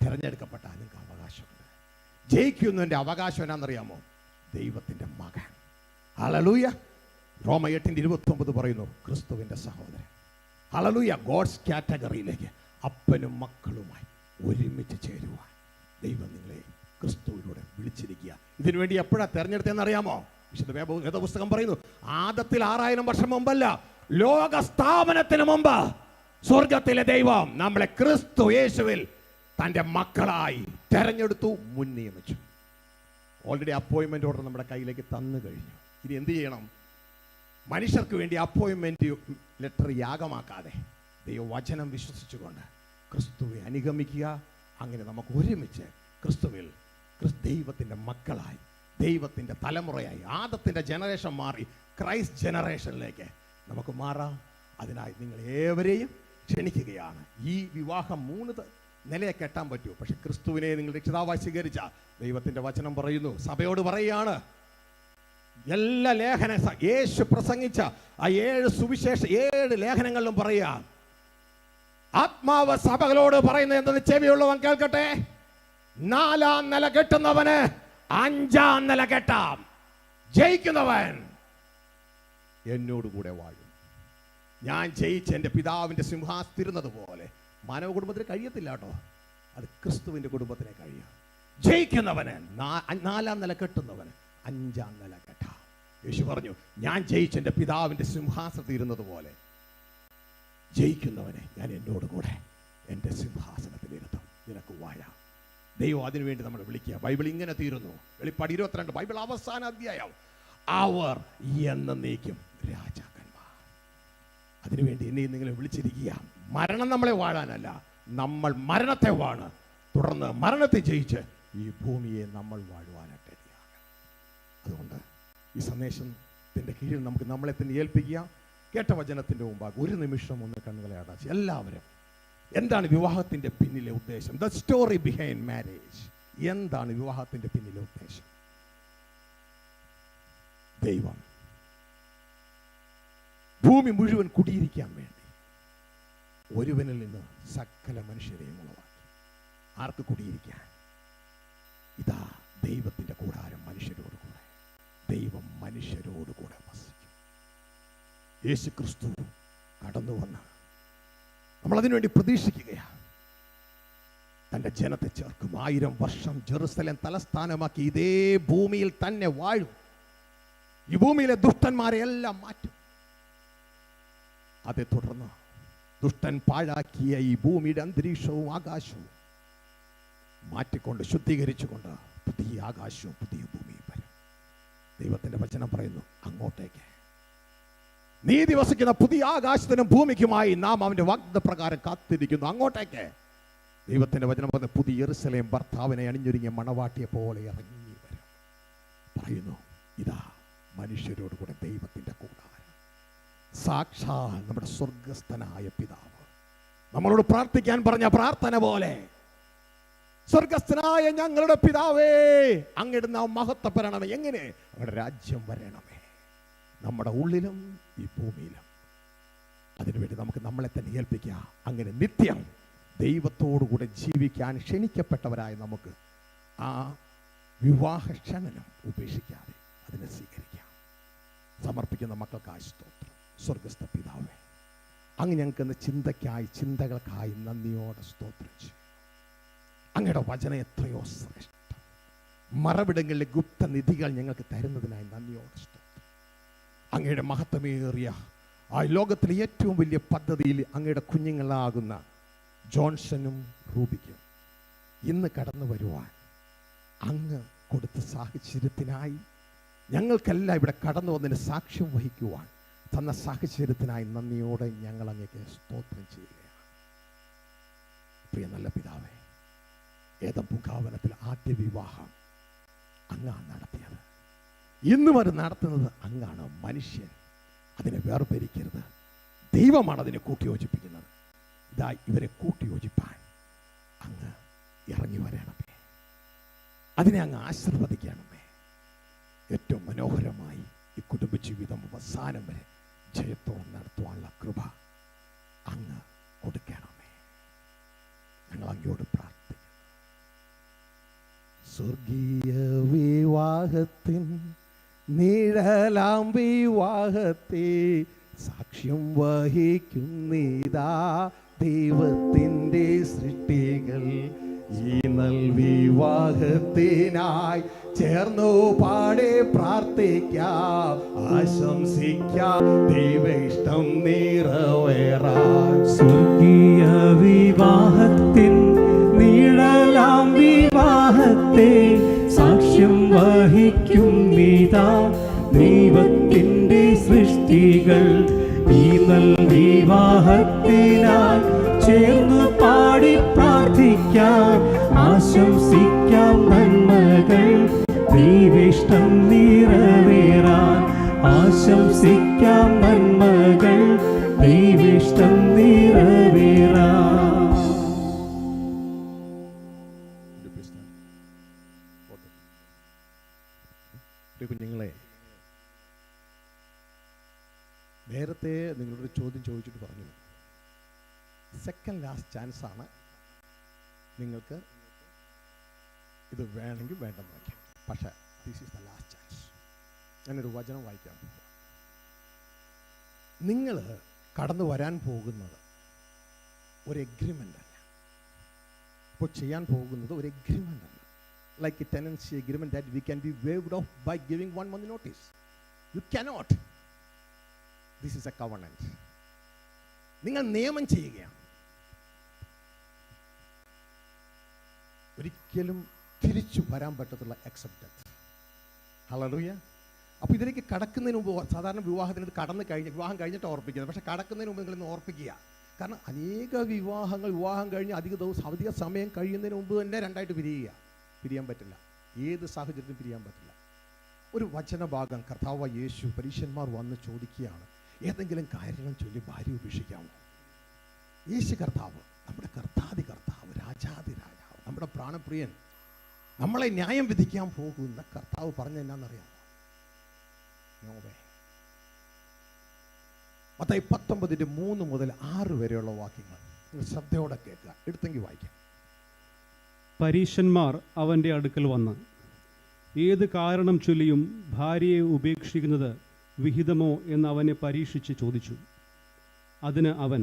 തിരഞ്ഞെടുക്കപ്പെട്ട നിങ്ങൾക്ക് അവകാശമുണ്ട്. ജയിക്കുന്നതിൻ്റെ അവകാശം എന്നാണെന്നറിയാമോ? ദൈവത്തിൻ്റെ മകൻ. ഹല്ലേലൂയ. റോമ 8:29 പറയുന്നു, ക്രിസ്തുവിൻ്റെ സഹോദരൻ. ഹല്ലേലൂയ. ഗോഡ്സ് കാറ്റഗറിയിലേക്ക് അപ്പനും മക്കളുമായി ഒരുമിച്ച് ചേരുവാൻ ദൈവം നിങ്ങളെ ക്രിസ്തുവിലൂടെ വിളിച്ചിരിക്കുക. ഇതിനുവേണ്ടി എപ്പോഴാണ് തെരഞ്ഞെടുത്തതെന്ന് അറിയാമോ? വിശുദ്ധ വേദപുസ്തകം പറയുന്നു, ആദത്തിൽ 6000 വർഷം മുമ്പല്ല, ലോക സ്ഥാപനത്തിന് മുമ്പ് സ്വർഗത്തിലെ ദൈവം നമ്മളെ ക്രിസ്തു യേശുവിൽ തൻ്റെ മക്കളായി തെരഞ്ഞെടുത്തു, മുൻ നിയമിച്ചു. ഓൾറെഡി അപ്പോയിൻമെന്റ് ഓർഡർ നമ്മുടെ കയ്യിലേക്ക് തന്നു കഴിഞ്ഞു. ഇനി എന്ത് ചെയ്യണം? മനുഷ്യർക്ക് വേണ്ടി അപ്പോയിൻമെന്റ് ലെറ്റർ യാഗമാക്കാതെ ദൈവവചനം വിശ്വസിച്ചുകൊണ്ട് ക്രിസ്തുവെ അനുഗമിക്കുക. അങ്ങനെ നമുക്ക് ഒരുമിച്ച് ക്രിസ്തുവിൽ ദൈവത്തിൻ്റെ മക്കളായി, ദൈവത്തിൻ്റെ തലമുറയായി, ആദത്തിൻ്റെ ജനറേഷൻ മാറി ക്രൈസ്റ്റ് ജനറേഷനിലേക്ക് നമുക്ക് മാറാം. അതിനായി നിങ്ങൾ ഏവരെയും ക്ഷണിക്കുകയാണ്. ഈ വിവാഹം 3 നിലയെ കെട്ടാൻ പറ്റൂ. പക്ഷെ ക്രിസ്തുവിനെ നിങ്ങൾ രക്ഷിതാവായി സ്വീകരിച്ച ദൈവത്തിൻ്റെ വചനം പറയുന്നു, സഭയോട് പറയുകയാണ്, എല്ലാ യേശു പ്രസംഗിച്ച ആ 7 സുവിശേഷ 7 ലേഖനങ്ങളിലും പറയുക, ആത്മാവ് സഭകളോട് പറയുന്നത് എന്തെന്ന് ചെവിയുള്ളവൻ കേൾക്കട്ടെ. 4-ാം നില കെട്ടുന്നവന് 5-ാം നില കെട്ടാം. ജയിക്കുന്നവൻ എന്നോടുകൂടെ വാഴും. ഞാൻ ജയിച്ച് എൻ്റെ പിതാവിൻ്റെ സിംഹാസനത്തിരുന്നത് പോലെ മാനവ കുടുംബത്തിന് കഴിയത്തില്ല കേട്ടോ, അത് ക്രിസ്തുവിൻ്റെ കുടുംബത്തിനെ കഴിയാം. ജയിക്കുന്നവന് 4-ാം നില കെട്ടുന്നവന് 5-ാം നില കെട്ടാം. യേശു പറഞ്ഞു, ഞാൻ ജയിച്ച് എൻ്റെ പിതാവിൻ്റെ സിംഹാസനത്തിൽ ഇരുന്നത് പോലെ ജയിക്കുന്നവനെ ഞാൻ എന്നോടുകൂടെ എൻ്റെ സിംഹാസനത്തിൽ ഇരുത്തും, നിനക്ക് വാഴാം. ദൈവം അതിനുവേണ്ടി നമ്മൾ വിളിക്കുക. ബൈബിൾ ഇങ്ങനെ തീരുന്നു. വെളിപ്പാട് 22, ബൈബിൾ അവസാന അധ്യായം. അവർ എന്നേക്കും രാജാക്കന്മാർ. അതിനുവേണ്ടി എന്നെയും നിങ്ങളെ വിളിച്ചിരിക്കുക. മരണം നമ്മളെ വാഴാനല്ല, നമ്മൾ മരണത്തെ വാണ്, തുടർന്ന് മരണത്തെ ജയിച്ച് ഈ ഭൂമിയെ നമ്മൾ വാഴുവാനായിട്ട് ഇടയാകണം. അതുകൊണ്ട് ഈ സന്ദേശത്തിൻ്റെ കീഴിൽ നമുക്ക് നമ്മളെ തന്നെ ഏൽപ്പിക്കുക. കേട്ട വചനത്തിൻ്റെ മുമ്പാകെ ഒരു നിമിഷം ഒന്ന് കണ്ണുകളെ അടച്ച് എല്ലാവരും, എന്താണ് വിവാഹത്തിൻ്റെ പിന്നിലെ ഉദ്ദേശം? The story behind marriage. എന്താണ് വിവാഹത്തിൻ്റെ പിന്നിലെ ഉദ്ദേശം? ദൈവം ഭൂമി മുഴുവൻ കുടിയിരിക്കാൻ വേണ്ടി ഒരുവനിൽ നിന്ന് സകല മനുഷ്യരെയും ഉളവാക്കി. ആർക്ക് കുടിയിരിക്കാൻ? ഇതാ ദൈവത്തിൻ്റെ കൂടാരം മനുഷ്യരോട് കൂടെ. ദൈവം മനുഷ്യരോട് കൂടെ വസിക്കും. യേശു ക്രിസ്തു കടന്നു വന്ന് നമ്മളതിനുവേണ്ടി പ്രതീക്ഷിക്കുകയാണ്. തൻ്റെ ജനത്തെ ചേർക്കും. 1000 വർഷം ജെറുസലേം തലസ്ഥാനമാക്കി ഇതേ ഭൂമിയിൽ തന്നെ വാഴും. ഈ ഭൂമിയിലെ ദുഷ്ടന്മാരെ എല്ലാം മാറ്റും. അതേ തുടർന്ന് ദുഷ്ടൻ പാഴാക്കിയ ഈ ഭൂമിയുടെ അന്തരീക്ഷവും ആകാശവും മാറ്റിക്കൊണ്ട് ശുദ്ധീകരിച്ചുകൊണ്ട് പുതിയ ആകാശവും പുതിയ ഭൂമിയും വരും. ദൈവത്തിൻ്റെ വചനം പറയുന്നു, അങ്ങോട്ടേക്ക് നീതി വസിക്കുന്ന പുതിയ ആകാശത്തിനും ഭൂമിക്കുമായി നാം അവൻ്റെ വാഗ്ദത്ത പ്രകാരം കാത്തിരിക്കുന്നു. അങ്ങോട്ടേക്ക് ദൈവത്തിൻ്റെ വചനം പറഞ്ഞ പുതിയ യെരൂശലേം ഭർത്താവിനെ അണിഞ്ഞൊരുങ്ങിയ മണവാട്ടിയെ പോലെ ഇറങ്ങി വരും. പറയുന്നു, ഇതാ മനുഷ്യരോട് കൂടെ ദൈവത്തിൻ്റെ കൂടാരം. സാക്ഷാൽ നമ്മുടെ സ്വർഗസ്ഥനായ പിതാവ് നമ്മളോട് പ്രാർത്ഥിക്കാൻ പറഞ്ഞ പ്രാർത്ഥന പോലെ, സ്വർഗസ്ഥനായ ഞങ്ങളുടെ പിതാവേ, അങ്ങയുടെ നാം മഹത്വപ്പെടണമേ. എങ്ങനെ? അങ്ങയുടെ രാജ്യം വരണമേ, നമ്മുടെ ഉള്ളിലും ഈ ഭൂമിയിലും. അതിനുവേണ്ടി നമുക്ക് നമ്മളെ തന്നെ ഏൽപ്പിക്കുക. അങ്ങനെ നിത്യം ദൈവത്തോടുകൂടെ ജീവിക്കാൻ ക്ഷണിക്കപ്പെട്ടവരായ നമുക്ക് ആ വിവാഹ ക്ഷണനം ഉപേക്ഷിക്കാതെ അതിനെ സ്വീകരിക്കാം. സമർപ്പിക്കുന്ന മക്കൾക്കായി സ്തോത്രം. സ്വർഗസ്ഥ പിതാവേ, അങ്ങ് ഞങ്ങൾക്ക് ചിന്തയ്ക്കായി ചിന്തകൾക്കായി നന്ദിയോടെ സ്തോത്രം ചെയ്യും. അങ്ങയുടെ വചനം എത്രയോ ശ്രേഷ്ഠം. മറവിടങ്ങളിലെ ഗുപ്തനിധികൾ ഞങ്ങൾക്ക് തരുന്നതിനായി നന്ദിയോടെ സ്തോത്രം. അങ്ങയുടെ മഹത്വമേറിയ ആ ലോകത്തിലെ ഏറ്റവും വലിയ പദ്ധതിയിൽ അങ്ങയുടെ കുഞ്ഞുങ്ങളാകുന്ന ജോൺസനും റൂബിക്കും ഇന്ന് കടന്നു വരുവാൻ അങ്ങ് കൊടുത്ത സാഹചര്യത്തിനായി, ഞങ്ങൾക്കെല്ലാം ഇവിടെ കടന്നു വന്നതിന് സാക്ഷ്യം വഹിക്കുവാൻ തന്ന സാഹചര്യത്തിനായി നന്ദിയോടെ ഞങ്ങൾ അങ്ങേക്ക് സ്തോത്രം ചെയ്യുകയാണ്. പ്രിയ നല്ല പിതാവേ, ഏദൻ പൂങ്കാവനത്തിൽ ആദ്യ വിവാഹം അങ്ങാണ് നടത്തിയത്. ഇന്നും അത് നടത്തുന്നത് അങ്ങാണ്. മനുഷ്യൻ അതിനെ വേർപരിക്കരുത്. ദൈവമാണ് അതിനെ കൂട്ടിയോജിപ്പിക്കുന്നത്. ഇതാ ഇവരെ കൂട്ടിയോജിപ്പാൻ അങ്ങ് ഇറങ്ങി വരണമേ. അതിനെ അങ്ങ് ആശീർവദിക്കണമേ. ഏറ്റവും മനോഹരമായി ഈ കുടുംബജീവിതം അവസാനം വരെ ജയത്തോടെ നടത്തുവാനുള്ള കൃപ അങ്ങ് കൊടുക്കണമേ. ഞങ്ങൾ അങ്ങയോട് പ്രാർത്ഥിക്കുന്നു. സ്വർഗീയ വിവാഹത്തിൻ നിഴലാം വിവാഹത്തെ സാക്ഷ്യം വഹിക്കുന്നിതാ ദൈവത്തിൻ്റെ സൃഷ്ടികൾ. ഈ വിവാഹത്തിനായി ചേർന്നു പാടെ പ്രാർത്ഥിക്കാം, ആശംസിക്കാം ദൈവ ഇഷ്ടം നിറവേറാൻ. സ്വർഗീയ വിവാഹത്തിൻ നിഴലാം വിവാഹത്തെ സാക്ഷ്യം വഹിക്കും നീതാ ദൈവത്തിൻ്റെ സൃഷ്ടികൾ. ഈ വിവാഹത്തിനാൽ ചേർന്ന് പാടി പ്രാർത്ഥിക്കാം, ആശംസിക്കാം നന്മകൾ ദൈവേഷ്ടം നിറവേറാൻ. ആശംസിക്കാം നന്മകൾ ദൈവേഷ്ടം നിറവേറാൻ. കുഞ്ഞുങ്ങളെ, നേരത്തെ നിങ്ങളൊരു ചോദ്യം ചോദിച്ചിട്ട് പറഞ്ഞു, സെക്കൻഡ് ലാസ്റ്റ് ചാൻസ് ആണ് നിങ്ങൾക്ക് ഇത് വേണമെങ്കിൽ വേണ്ടെന്ന് വയ്ക്കാം. പക്ഷേ this is the last chance. ഞാനൊരു വചനം വായിക്കാൻ പോകും. നിങ്ങൾ കടന്നു വരാൻ പോകുന്നത് ഒരു എഗ്രിമെൻ്റ് അല്ല. ഇപ്പോൾ ചെയ്യാൻ പോകുന്നത് ഒരു എഗ്രിമെൻ്റ് അല്ല. Like a tenancy agreement that we can be waived off by giving 1 month notice. You cannot. This is a covenant. നിങ്ങൾ നിയമം ചെയ്യുകയാണ്. ഒരിക്കലും തിരിച്ചു വരാൻ പറ്റത്തുള്ള അക്സെപ്റ്റൻസ്. ഹല്ലേലൂയ. അപ്പോൾ ഇതിലേക്ക് കടക്കുന്നതിന് മുമ്പ്, സാധാരണ വിവാഹത്തിന് കടന്നു കഴിഞ്ഞ് വിവാഹം കഴിഞ്ഞിട്ട് ഓർപ്പിക്കുന്നത്, പക്ഷേ കടക്കുന്നതിന് മുമ്പ് നിങ്ങളിന്ന് ഓർപ്പിക്കുക. കാരണം അനേക വിവാഹം കഴിഞ്ഞ് അധിക സമയം കഴിയുന്നതിന് മുമ്പ് തന്നെ രണ്ടായിട്ട് പിരിയാൻ പറ്റില്ല. ഏത് സാഹചര്യത്തിലും പിരിയാൻ പറ്റില്ല. ഒരു വചനഭാഗം കർത്താവായ യേശു പരീശന്മാർ വന്ന് ചോദിക്കുകയാണ്, ഏതെങ്കിലും കാര്യങ്ങൾ ചൊല്ലി ഭാര്യ ഉപേക്ഷിക്കാമോ? യേശു കർത്താവ്, നമ്മുടെ കർത്താതി കർത്താവ്, രാജാതി രാജാവ്, നമ്മുടെ പ്രാണപ്രിയൻ, നമ്മളെ ന്യായം വിധിക്കാൻ പോകുന്ന കർത്താവ് പറഞ്ഞ എന്നാന്നറിയാമോ? No way. മത്തായി 19:3 മുതൽ 6 വരെയുള്ള വാക്യങ്ങൾ നിങ്ങൾ ശ്രദ്ധയോടെ കേൾക്കുക. എടുത്തെങ്കിൽ വായിക്കാം. പരീശന്മാർ അവൻ്റെ അടുക്കൽ വന്ന്, ഏത് കാരണം ചൊല്ലിയും ഭാര്യയെ ഉപേക്ഷിക്കുന്നത് വിഹിതമോ എന്ന് അവനെ പരീക്ഷിച്ച് ചോദിച്ചു. അതിന് അവൻ,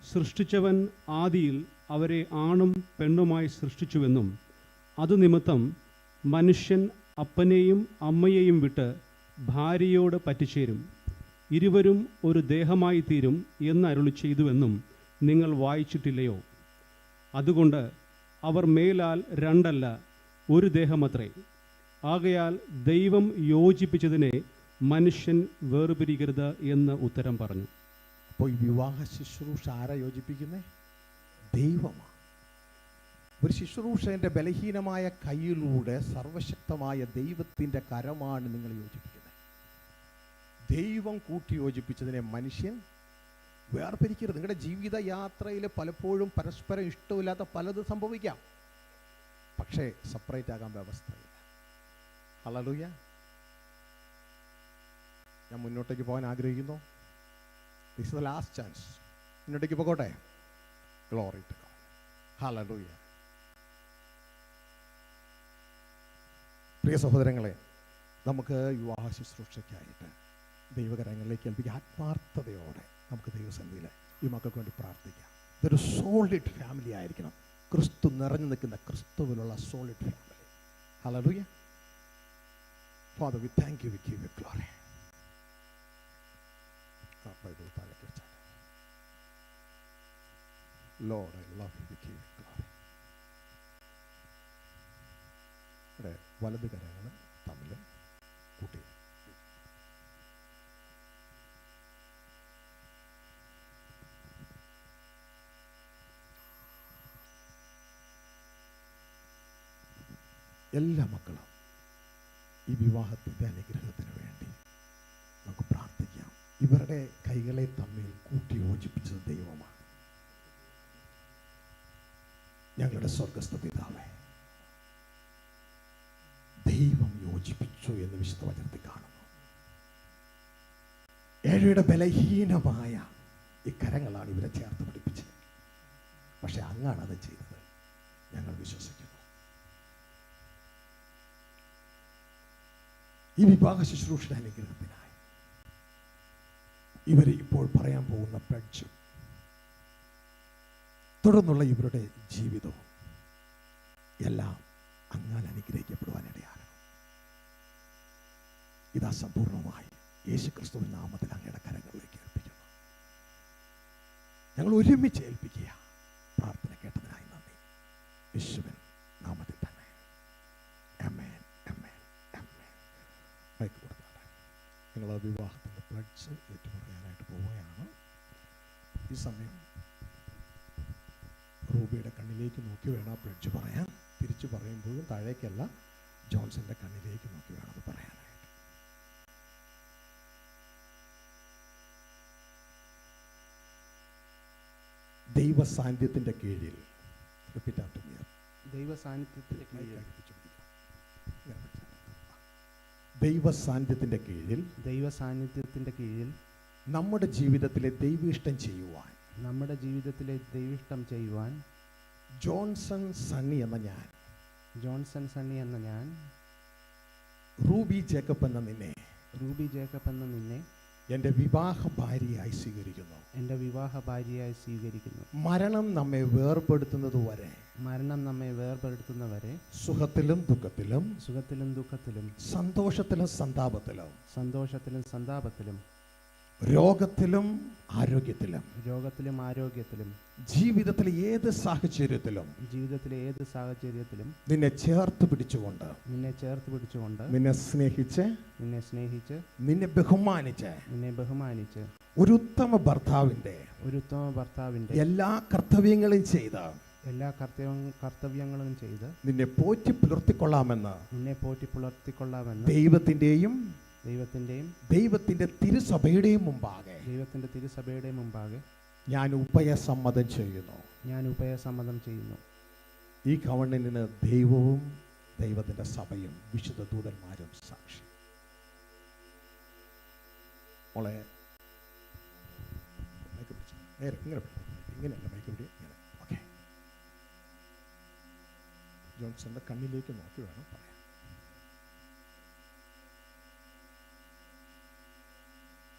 സൃഷ്ടിച്ചവൻ ആദിയിൽ അവരെ ആണും പെണ്ണുമായി സൃഷ്ടിച്ചുവെന്നും അത് നിമിത്തം മനുഷ്യൻ അപ്പനെയും അമ്മയെയും വിട്ട് ഭാര്യയോട് പറ്റിച്ചേരും, ഇരുവരും ഒരു ദേഹമായി തീരും എന്ന് അരുളി ചെയ്തുവെന്നും നിങ്ങൾ വായിച്ചിട്ടില്ലയോ? അതുകൊണ്ട് അവർ മേലാൽ രണ്ടല്ല, ഒരു ദേഹമത്രേ. ആകയാൽ ദൈവം യോജിപ്പിച്ചതിനെ മനുഷ്യൻ വേർപിരിക്കരുത് എന്ന് ഉത്തരം പറഞ്ഞു. അപ്പോൾ ഈ വിവാഹ ശുശ്രൂഷ ആരാ യോജിപ്പിക്കുന്നത്? ദൈവമാണ്. ഒരു ശുശ്രൂഷൻ്റെ ബലഹീനമായ കൈയിലൂടെ സർവശക്തമായ ദൈവത്തിൻ്റെ കരമാണ് നിങ്ങൾ യോജിപ്പിക്കുന്നത്. ദൈവം കൂട്ടി യോജിപ്പിച്ചതിനെ മനുഷ്യൻ വേർപിരിക്കരുത്. നിങ്ങളുടെ ജീവിത യാത്രയിൽ പലപ്പോഴും പരസ്പരം ഇഷ്ടമില്ലാത്ത പലതും സംഭവിക്കാം, പക്ഷേ സെപ്പറേറ്റ് ആകാൻ വ്യവസ്ഥയില്ല. ഹല്ലേലൂയ. ഞാൻ മുന്നോട്ടേക്ക് പോകാൻ ആഗ്രഹിക്കുന്നു. This is the last chance. മുന്നോട്ടേക്ക് പോകട്ടെ. Glory to God. ഹല്ലേലൂയ. പ്രിയ സഹോദരങ്ങളെ, നമുക്ക് വിവാഹ ശുശ്രൂഷയ്ക്കായിട്ട് ദൈവകരങ്ങളിലേക്ക് ഏൽപ്പിക്കുക. ആത്മാർത്ഥതയോടെ നമുക്ക് ദൈവസന്നിധിയിൽ ഈ മക്കൾക്ക് വേണ്ടി പ്രാർത്ഥിക്കാം. ഇതൊരു സോളിഡ് ഫാമിലി ആയിരിക്കണം. ക്രിസ്തു നിറഞ്ഞു നിൽക്കുന്ന ക്രിസ്തുവിലുള്ള solid family. Hallelujah. Father, we thank you, we give you glory. Lord, I love you, we give you glory. ഇവിടെ വലത് കരങ്ങൾ തമ്മിൽ കൂട്ടി എല്ലാ മക്കളും ഈ വിവാഹത്തിൻ്റെ അനുഗ്രഹത്തിന് വേണ്ടി നമുക്ക് പ്രാർത്ഥിക്കാം. ഇവരുടെ കൈകളെ തമ്മിൽ കൂട്ടി യോജിപ്പിച്ചത് ദൈവമാണ്. ഞങ്ങളുടെ സ്വർഗസ്ഥ പിതാവേ, ദൈവം യോജിപ്പിച്ചു എന്ന് വിശുദ്ധ വചനത്തിൽ കാണുന്നു. ഏഴയുടെ ബലഹീനമായ ഈ കരങ്ങളാണ് ഇവരെ ചേർത്ത് പിടിപ്പിച്ചത്. പക്ഷെ അങ്ങാണ് അത് ചെയ്തത്. ഞങ്ങൾ വിശ്വസിക്കുന്നു. ഈ വിവാഹ ശുശ്രൂഷയുടെ അനുഗ്രഹത്തിനായി ഇവർ ഇപ്പോൾ പറയാൻ പോകുന്ന പ്ലഡ്ജും തുടർന്നുള്ള ഇവരുടെ ജീവിതവും എല്ലാം അങ്ങാൽ അനുഗ്രഹിക്കപ്പെടുവാനിടയാകണം. ഇതാ സമ്പൂർണ്ണമായി യേശുക്രിസ്തുവിൻ നാമത്തിൽ അങ്ങയുടെ കരങ്ങളിലേക്ക് ഏൽപ്പിക്കുന്നു. ഞങ്ങൾ ഒരുമിച്ച് ഏൽപ്പിക്കുക. പ്രാർത്ഥന കേട്ടതിനായി നന്ദി. യേശുവിൻ നാമത്തിൽ തന്നെ. ആമേൻ, ആമേൻ, ആമേൻ. മൈക്ക് കൊടുത്താട്ടെ. നിങ്ങൾ ആ വിവാഹത്തിൻ്റെ പ്ലഡ്ജ് ഏറ്റുപറയാനായിട്ട് പോവുകയാണ്. ഈ സമയം റൂബിയുടെ കണ്ണിലേക്ക് നോക്കി വേണം ആ പ്ലഡ്ജ് പറയാൻ. തിരിച്ചു പറയുമ്പോഴും താഴേക്കല്ല, ജോൺസന്റെ കണ്ണിലേക്ക് നോക്കി വേണം അത് പറയാനായിട്ട്. ദൈവ സാന്നിധ്യത്തിന്റെ കീഴിൽ ദൈവ സാന്നിധ്യത്തിന്റെ കീഴിൽ ദൈവ സാന്നിധ്യത്തിന്റെ കീഴിൽ ദൈവ സാന്നിധ്യത്തിന്റെ കീഴിൽ നമ്മുടെ ജീവിതത്തിലെ ദൈവിഷ്ടം ചെയ്യുവാൻ നമ്മുടെ ജീവിതത്തിലെ ദൈവിഷ്ടം ചെയ്യുവാൻ ജോൺസൺ സണ്ണി എന്ന ഞാൻ, ജോൺസൺ സണ്ണി എന്ന ഞാൻ, റൂബി ജേക്കബ് എന്ന നിന്നെ, റൂബി ജേക്കബ് എന്ന നിന്നെ എൻ്റെ വിവാഹ ഭാര്യയായി സ്വീകരിക്കുന്നു. എൻ്റെ വിവാഹ ഭാര്യയായി സ്വീകരിക്കുന്നു. മരണം നമ്മെ വേർപെടുത്തുന്നത് വരെ, മരണം നമ്മെ വേർപെടുത്തുന്നവരെ സുഖത്തിലും ദുഃഖത്തിലും, സുഖത്തിലും ദുഃഖത്തിലും, സന്തോഷത്തിലും സന്താപത്തിലും, സന്തോഷത്തിലും സന്താപത്തിലും, രോഗത്തിലും ആരോഗ്യത്തിലും, രോഗത്തിലും ആരോഗ്യത്തിലും, ജീവിതത്തിലെ ഏത് സാഹചര്യത്തിലും, ജീവിതത്തിലെ ഏത് സാഹചര്യത്തിലും നിന്നെ ചേർത്ത് പിടിച്ചുകൊണ്ട്, നിന്നെ ചേർത്ത് പിടിച്ചുകൊണ്ട്, നിന്നെ സ്നേഹിച്ച്, നിന്നെ സ്നേഹിച്ച്, നിന്നെ ബഹുമാനിച്ച്, നിന്നെ ബഹുമാനിച്ച്, ഒരു ഉത്തമ ഭർത്താവിന്റെ എല്ലാ കർത്തവ്യങ്ങളും ചെയ്ത്, എല്ലാ കർത്തവ്യങ്ങളും ചെയ്ത് നിന്നെ പോറ്റി പുലർത്തിക്കൊള്ളാമെന്ന്, നിന്നെ പോറ്റി പുലർത്തിക്കൊള്ളാമെന്ന് ദൈവത്തിന്റെ തിരുസഭയുടെയും മുമ്പാകെ, ദൈവത്തിന്റെ തിരുസഭയുടെ മുമ്പാകെ ഞാൻ ഉഭയസമ്മതം ചെയ്യുന്നു. ഈ ഗവൺമെന്റിന് ദൈവവും ദൈവത്തിന്റെ സഭയും വിശുദ്ധ ദൂതന്മാരും സാക്ഷി. മോളെ ഇങ്ങനെയല്ല മൈക്ക് പിടി, ഇങ്ങനെ. ഓക്കെ, ജോൺസന്റെ കണ്ണിലേക്ക് നോക്കി വേണം പറയാൻ.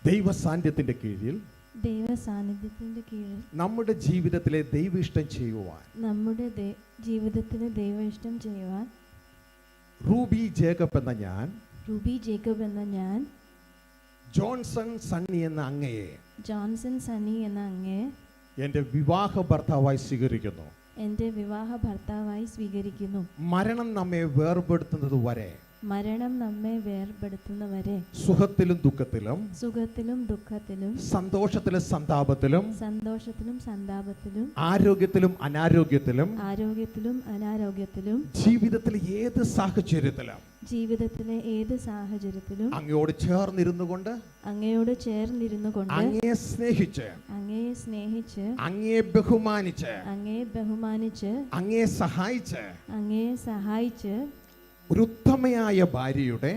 ദൈവ സാന്നിധ്യത്തിന്റെ കീഴിൽ നമ്മുടെ ജീവിതത്തിലെ ദൈവിഷ്ടം ചെയ്യുവാൻ, റൂബി ജേക്കബ് എന്ന ഞാൻ, ജോൺസൺ സണ്ണി എന്ന അങ്ങയെ എന്റെ വിവാഹ ഭർത്താവായി സ്വീകരിക്കുന്നു. മരണം നമ്മെ വേർപെടുത്തുന്നത് വരെ, സുഖത്തിലും ദുഃഖത്തിലും, സന്തോഷത്തിലും സന്താപത്തിലും, ആരോഗ്യത്തിലും അനാരോഗ്യത്തിലും, ജീവിതത്തിലെ ഏത് സാഹചര്യത്തിലും അങ്ങയോട് ചേർന്നിരുന്നു കൊണ്ട്, അങ്ങയെ സ്നേഹിച്ച്, അങ്ങയെ ബഹുമാനിച്ച്, അങ്ങയെ സഹായിച്ച് ഒരു ഉത്തമയായ ഭാര്യയുടെ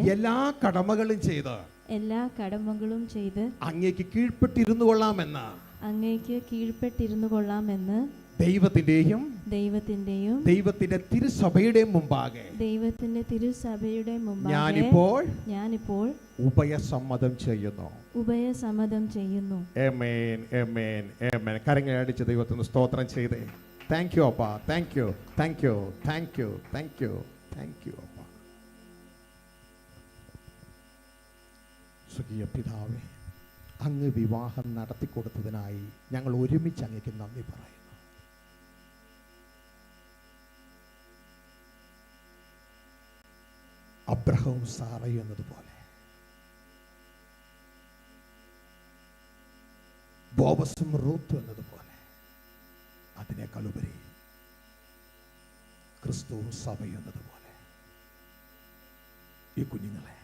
എല്ലാ കടമകളും ചെയ്ത് അങ്ങേക്ക് കീഴ്പ്പെട്ടിരുന്നു കൊള്ളാമെന്ന് ദൈവത്തിന്റെയും ദൈവത്തിന്റെ തിരുസഭയുടെയും മുമ്പാകെ ഞാനിപ്പോൾ ഉഭയസമ്മതം ചെയ്യുന്നു. ആമേൻ, ആമേൻ, ആമേൻ. കരങ്ങളടിച്ച് ദൈവത്തിന് സ്തോത്രം ചെയ്തേ. താങ്ക് യു അപ്പാ, thank you, thank you, thank you, thank you, thank you അപ്പാ. സ്വർഗീയ പിതാവേ, അങ്ങ് വിവാഹം നടത്തിക്കൊടുത്തതിനായി ഞങ്ങൾ ഒരുമിച്ച് അങ്ങേക്ക് നന്ദി പറയുന്നു. അബ്രഹാവും സാറയും എന്നതുപോലെ, ബോവസും റൂത്തും എന്നതുപോലെ, അതിനേക്കാളുപരി ക്രിസ്തുവും സഭയും എന്നതുപോലെ ഈ കുഞ്ഞുങ്ങളെ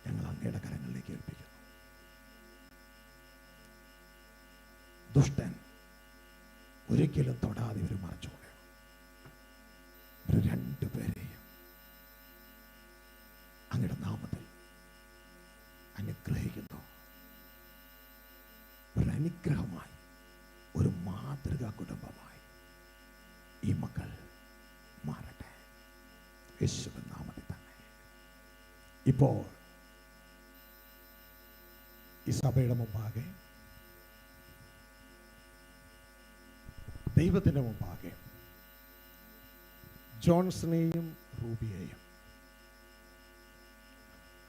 ഞങ്ങൾ അങ്ങയുടെ കരങ്ങളിലേക്ക് ഏൽപ്പിക്കുന്നു. ദുഷ്ടൻ ഒരിക്കലും തൊടാതെ ഇവർ മറച്ചു കളയണം. ഇവർ രണ്ടുപേരെയും അങ്ങയുടെ നാമത്തിൽ അനുഗ്രഹിക്കുന്നു. ഒരു അനുഗ്രഹമായി, ഒരു മാതൃകാ കുടുംബമായി ഈ മക്കൾ മാറട്ടെ. യേശുവിൻ നാമത്തിൽ തന്നെ. ഇപ്പോൾ ഈ സഭയുടെ മുമ്പാകെ, ദൈവത്തിൻ്റെ മുമ്പാകെ ജോൺസണെയും റൂബിയെയും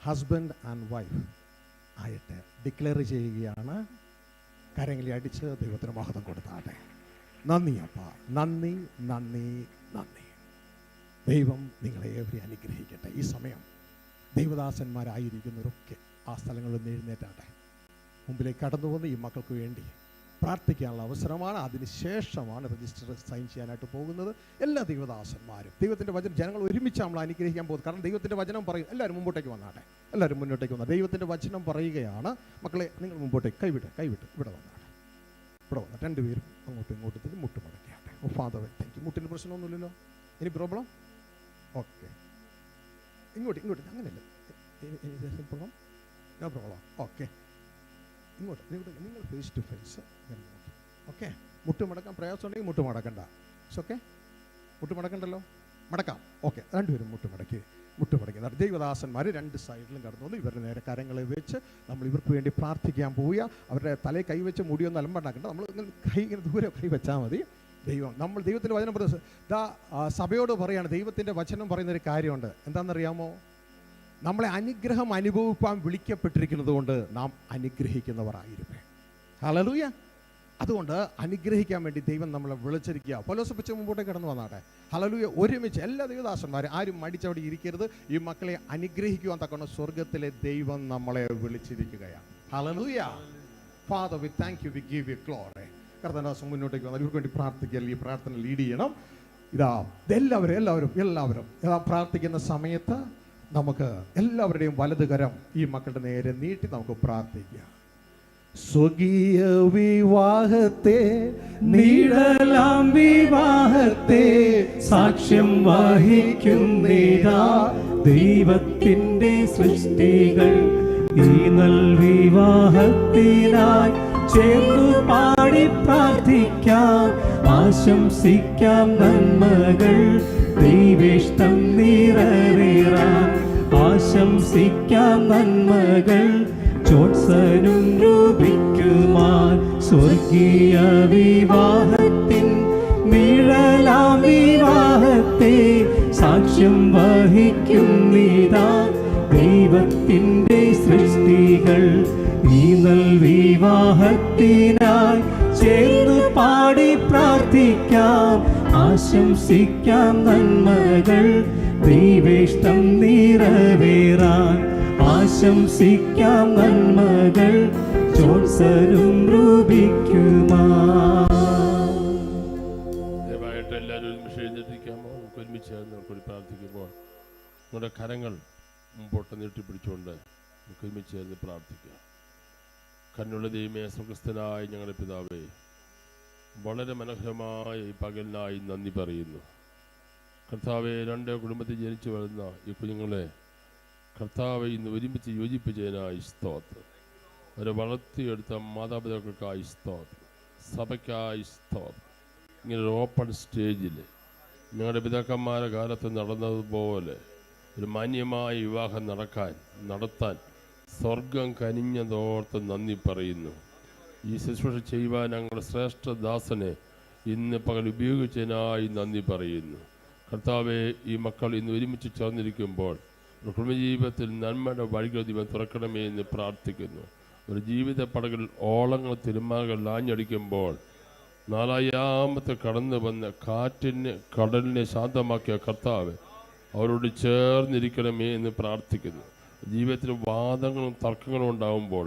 ഹസ്ബൻഡ് ആൻഡ് വൈഫ് ആയിട്ട് ഡിക്ലെയർ ചെയ്യുകയാണ്. കരങ്ങളിൽ അടിച്ച് ദൈവത്തിന് മഹത്വം കൊടുത്താട്ടെ. നന്ദി അപ്പ, നന്ദി നന്ദി നന്ദി. ദൈവം നിങ്ങളെ ഏവരെയും അനുഗ്രഹിക്കട്ടെ. ഈ സമയം ദൈവദാസന്മാരായിരിക്കുന്നവരൊക്കെ ആ സ്ഥലങ്ങളിൽ നിന്ന് എഴുന്നേറ്റാട്ടെ. മുമ്പിലേക്ക് കടന്നു വന്ന് ഈ മക്കൾക്ക് വേണ്ടി പ്രാർത്ഥിക്കാനുള്ള അവസരമാണ്. അതിനുശേഷമാണ് രജിസ്റ്റർ സൈൻ ചെയ്യാനായിട്ട് പോകുന്നത്. എല്ലാ ദൈവദാസന്മാരും ദൈവത്തിൻ്റെ വചനം ജനങ്ങൾ ഒരുമിച്ച് നമ്മൾ അനുഗ്രഹിക്കാൻ പോകുന്നത്. കാരണം ദൈവത്തിൻ്റെ വചനം പറയും. എല്ലാവരും മുമ്പോട്ടേക്ക് വന്നാട്ടെ, എല്ലാവരും മുന്നോട്ടേക്ക് വന്നാൽ ദൈവത്തിൻ്റെ വചനം പറയുകയാണ്. മക്കളെ, നിങ്ങൾ മുമ്പോട്ടേക്ക് കൈവിട്ട് ഇവിടെ വന്നാട്ടെ. ഇവിടെ വന്നാൽ രണ്ടുപേരും അങ്ങോട്ടും ഇങ്ങോട്ടും തിരി മുട്ടുമടക്കിയാട്ടെ. ഓ ഫാദർ, താങ്ക് യു. മുട്ടിന് പ്രശ്നമൊന്നുമില്ലല്ലോ? ഇനി പ്രോബ്ലം? ഓക്കെ, ഇങ്ങോട്ട് അങ്ങനെയല്ല, പ്രോബ്ലം നോ പ്രോബ്ലം. ഓക്കെ, ഇങ്ങോട്ട് നിങ്ങൾ ഫേസ് ടു ഫേസ്. ഓക്കെ, മുട്ടുമടക്കാൻ പ്രയാസമുണ്ടെങ്കിൽ മുട്ടുമടക്കണ്ട. ഇറ്റ്സ് ഓക്കെ, മുട്ടുമടക്കണ്ടല്ലോ, മടക്കാം. ഓക്കെ, രണ്ടുപേരും മുട്ടുമടക്കി. ദൈവദാസന്മാർ രണ്ട് സൈഡിലും കടന്നു വന്ന് ഇവരുടെ നേരെ കരങ്ങളെ വെച്ച് നമ്മൾ ഇവർക്ക് വേണ്ടി പ്രാർത്ഥിക്കാൻ പോവുക. അവരുടെ തലയിൽ കൈവച്ച് മുടിയൊന്നും അലമ്പണ്ടാക്കണ്ട. നമ്മൾ ഇങ്ങനെ ദൂരെ കൈവച്ചാൽ മതി. നമ്മൾ ദൈവത്തിൻ്റെ വചനം സഭയോട് പറയാണ്. ദൈവത്തിൻ്റെ വചനം പറയുന്നൊരു കാര്യമുണ്ട്. എന്താണെന്നറിയാമോ? നമ്മളെ അനുഗ്രഹം അനുഭവിപ്പാൻ വിളിക്കപ്പെട്ടിരിക്കുന്നത് കൊണ്ട് നാം അനുഗ്രഹിക്കുന്നവരായിരിക്കും. ഹല്ലേലൂയ. അതുകൊണ്ട് അനുഗ്രഹിക്കാൻ വേണ്ടി ദൈവം നമ്മളെ വിളിച്ചിരിക്കുക. പൗലോസ് പിച്ച് മുമ്പോട്ടേക്ക് കടന്നു വന്നാട്ടെ. ഹല്ലേലൂയ. ഒരുമിച്ച് എല്ലാ ദൈവദാസന്മാരും ആരും മടിച്ചവിടെ ഇരിക്കരുത്. ഈ മക്കളെ അനുഗ്രഹിക്കുവാൻ തക്കണം സ്വർഗത്തിലെ ദൈവം നമ്മളെ വിളിച്ചിരിക്കുകയാണ്. Hallelujah. Father, we thank you, we give you glory. കർത്താവ് മുന്നോട്ടേക്ക് വന്നാൽ ഇവർക്ക് വേണ്ടി പ്രാർത്ഥിക്കുക. ഈ പ്രാർത്ഥന ലീഡ് ചെയ്യണം. എല്ലാവരും പ്രാർത്ഥിക്കുന്ന സമയത്ത് നമുക്ക് എല്ലാവരുടെയും വലതുകരം ഈ മക്കളുടെ നേരെ നീട്ടി നമുക്ക് പ്രാർത്ഥിക്കാം. സ്വകീയ വിവാഹത്തെ, നീഴലാം വിവാഹത്തെ സാക്ഷ്യം വഹിക്കുന്നേതാ ദൈവത്തിൻ്റെ സൃഷ്ടികൾ. ഈ നൽ വിവാഹത്തിനായി ചേർന്നു പാടി പ്രാർത്ഥിക്കാം, ആശംസിക്കാം നന്മകൾ ദൈവേഷ്ടം നിറവേറാൻ. ആശംസിക്കാം നന്മകൾ ജോൺസനും രൂപിക്കുമാർ. സ്വർഗീയ വിവാഹത്തിൻ നിഴലാം വിവാഹത്തെ സാക്ഷ്യം വഹിക്കുന്നീതാ ദൈവത്തിൻ്റെ സൃഷ്ടികൾ. ഈ നൽ വിവാഹത്തിനായി ചേർന്ന് പാടി പ്രാർത്ഥിക്കാം, ആശംസിക്കാം നന്മകൾ ദൈവേഷ്ടം നിറവേറാൻ. ആശംസിക്കാം നന്മകൾ ജോൺസനും രൂപിക്കുമാർ. ദയവായിട്ട് എല്ലാവരും ഒരുമിച്ച് എഴുന്നേൽക്കാമോ? നമുക്ക് ഒരുമിച്ച് കൂടി പ്രാർത്ഥിക്കുമ്പോൾ നമ്മുടെ കരങ്ങൾ മുമ്പോട്ട് നീട്ടിപ്പിടിച്ചുകൊണ്ട് നമുക്ക് ഒരുമിച്ച് ചേർന്ന് പ്രാർത്ഥിക്കുക. കണ്ണുള്ള ദൈവമേ, സ്വർഗ്ഗസ്ഥനായ ഞങ്ങളുടെ പിതാവേ, വളരെ മനോഹരമായ ഈ പകലിനായി നന്ദി പറയുന്നു. കർത്താവെ, രണ്ട് കുടുംബത്തിൽ ജനിച്ചു വളർന്ന ഈ കുഞ്ഞുങ്ങളെ കർത്താവെ ഇന്ന് ഒരുമിച്ച് യോജിപ്പിച്ചതിനായി സ്തോത്രം. അവരെ വളർത്തിയെടുത്ത മാതാപിതാക്കൾക്കായി സ്തോത്രം, സഭയ്ക്കായി സ്തോത്രം. ഇങ്ങനൊരു ഓപ്പൺ സ്റ്റേജിൽ ഞങ്ങളുടെ പിതാക്കന്മാരുടെ കാലത്ത് നടന്നതുപോലെ ഒരു മാന്യമായ വിവാഹം നടത്താൻ സ്വർഗം കനിഞ്ഞതോർത്ത് നന്ദി പറയുന്നു. ഈ ശുശ്രൂഷ ചെയ്യുവാൻ ഞങ്ങളുടെ ശ്രേഷ്ഠ ദാസനെ ഇന്ന് പകൽ ഉപയോഗിച്ചതിനായി നന്ദി പറയുന്നു. കർത്താവെ, ഈ മക്കൾ ഇന്ന് ഒരുമിച്ച് ചേർന്നിരിക്കുമ്പോൾ ഒരു കുടുംബജീവിതത്തിൽ നന്മയുടെ വഴികൾ ദൈവം തുറക്കണമേ എന്ന് പ്രാർത്ഥിക്കുന്നു. ഒരു ജീവിത പടകിൽ ഓളങ്ങൾ തിരുമാകൾ ആഞ്ഞടിക്കുമ്പോൾ നാലായാമത്തെ കടന്നു വന്ന കടലിനെ ശാന്തമാക്കിയ കർത്താവ് അവരോട് ചേർന്നിരിക്കണമേ എന്ന് പ്രാർത്ഥിക്കുന്നു. ജീവിതത്തിൽ വാദങ്ങളും തർക്കങ്ങളും ഉണ്ടാകുമ്പോൾ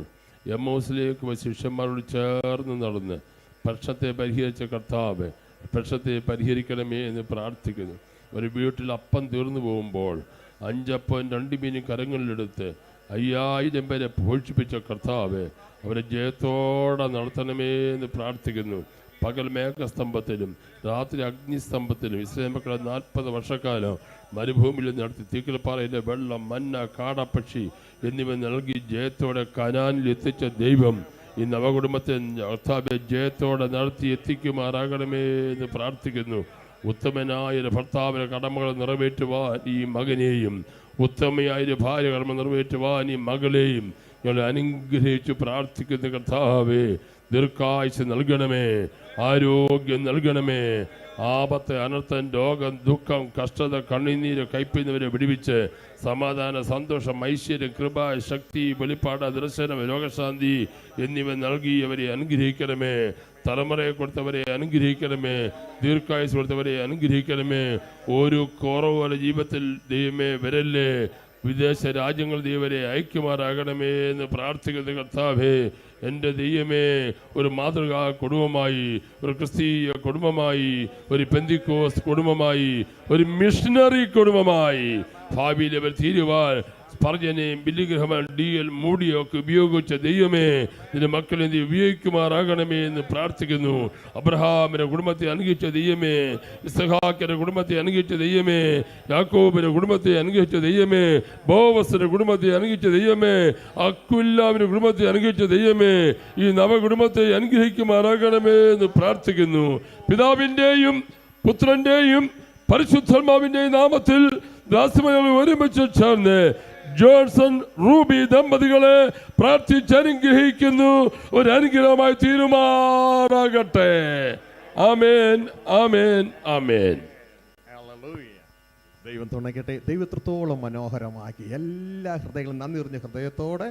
എമ്മൗസിലേക്ക് ശിഷ്യന്മാരോട് ചേർന്ന് നടന്ന് പ്രശ്നത്തെ പരിഹരിച്ച കർത്താവ് പ്രശ്നത്തെ പരിഹരിക്കണമേ എന്ന് പ്രാർത്ഥിക്കുന്നു. ഒരു വീട്ടിൽ അപ്പം തീർന്നു പോകുമ്പോൾ 5 അപ്പം 2 മീനും കരങ്ങളിലെടുത്ത് 5000 പേരെ പോഷിപ്പിച്ച കർത്താവ് അവരെ ജയത്തോടെ നടത്തണമേ എന്ന് പ്രാർത്ഥിക്കുന്നു. പകൽ മേഘസ്തംഭത്തിലും രാത്രി അഗ്നിസ്തംഭത്തിലും ഇസ്രായേൽ മക്കളെ 40 വർഷക്കാലം മരുഭൂമിയിൽ നടത്തി തീക്കൽപ്പാറയിലെ വെള്ളം, മന്ന, കാടപ്പക്ഷി എന്നിവ നൽകി ജയത്തോടെ കനാനിൽ എത്തിച്ച ദൈവം ഈ നവകുടുംബത്തെ കർത്താവെ ജയത്തോടെ നടത്തി എത്തിക്കുമാറാകണമേ എന്ന് പ്രാർത്ഥിക്കുന്നു. ഉത്തമനായ ഒരു ഭർത്താവിന്റെ കടമകൾ നിറവേറ്റുവാൻ ഈ മകനെയും ഉത്തമയായ ഒരു ഭാര്യ കടമ നിറവേറ്റുവാൻ ഈ മകളെയും ഞങ്ങൾ അനുഗ്രഹിച്ചു പ്രാർത്ഥിക്കുന്ന കർത്താവേ, ദീർഘായുസ് നൽകണമേ, ആരോഗ്യം നൽകണമേ. ആപത്ത്, അനർത്ഥം, രോഗം, ദുഃഖം, കഷ്ടത, കണ്ണുനീര്, കയ്പിന്നവരെ വിടുവിച്ച് സമാധാന, സന്തോഷം, ഐശ്വര്യം, കൃപ, ശക്തി, വെളിപ്പാട്, ദർശനം, രോഗശാന്തി എന്നിവ നൽകിയവരെ അനുഗ്രഹിക്കണമേ. തലമുറയെ കൊടുത്തവരെ അനുഗ്രഹിക്കണമേ. ദീർഘായുസ് കൊടുത്തവരെ അനുഗ്രഹിക്കണമേ. ഒരു കുറവ് ജീവിതത്തിൽ ദൈവമേ വരല്ലേ. വിദേശ രാജ്യങ്ങൾ ദൈവരെ ഐക്യമാരാകണമേ എന്ന് പ്രാർത്ഥിക്കുന്ന കർത്താവേ, എൻ്റെ ദൈവമേ, ഒരു മാതൃകാ കുടുംബമായി, ഒരു ക്രിസ്തീയ കുടുംബമായി, ഒരു പെന്തിക്കോസ് കുടുംബമായി, ഒരു മിഷണറി കുടുംബമായി ഭാവിയിൽ അവർ തീരുവാൻ സ്പർജനെയും ബില്ലിഗ്രഹം DL മൂഡിയൊക്കെ ഉപയോഗിച്ച ദൈവമേ, നിന്റെ മക്കളെ നീ ഉപയോഗിക്കുമാറാകണമേ എന്ന് പ്രാർത്ഥിക്കുന്നു. അബ്രഹാമിന്റെ കുടുംബത്തെ അനുഗ്രഹിച്ച ദൈവമേ, ഇസ്ഹാക്കിന്റെ കുടുംബത്തെ അനുഗ്രഹിച്ച ദൈവമേ, യാക്കോബിന്റെ കുടുംബത്തെ അനുഗ്രഹിച്ച ദൈവമേ, ബോവസിന്റെ കുടുംബത്തെ അനുഗ്രഹിച്ച ദൈവമേ, അക്വില്ലാവിന്റെ കുടുംബത്തെ അനുഗ്രഹിച്ച ദൈവമേ, ഈ നവകുടുംബത്തെ അനുഗ്രഹിക്കുമാറാകണമേ എന്ന് പ്രാർത്ഥിക്കുന്നു. പിതാവിൻ്റെയും പുത്രന്റെയും പരിശുദ്ധാത്മാവിന്റെയും നാമത്തിൽ ദാസമകൾ ഒരുമിച്ച് ചേർന്ന് ജോൺസൺ റൂബി ദമ്പതികളെ പ്രാർത്ഥിച്ചനുഗ്രഹിക്കുന്നു. ഒരു അനുഗ്രഹമായി തീരുമാറാകട്ടെ. ആമേൻ, ആമേൻ, ആമേൻ. ദൈവം തുണയ്ക്കട്ടെ. ദൈവത്രത്തോളം മനോഹരമാക്കി എല്ലാ ഹൃദയങ്ങളും നന്ദി നിറഞ്ഞ ഹൃദയത്തോടെ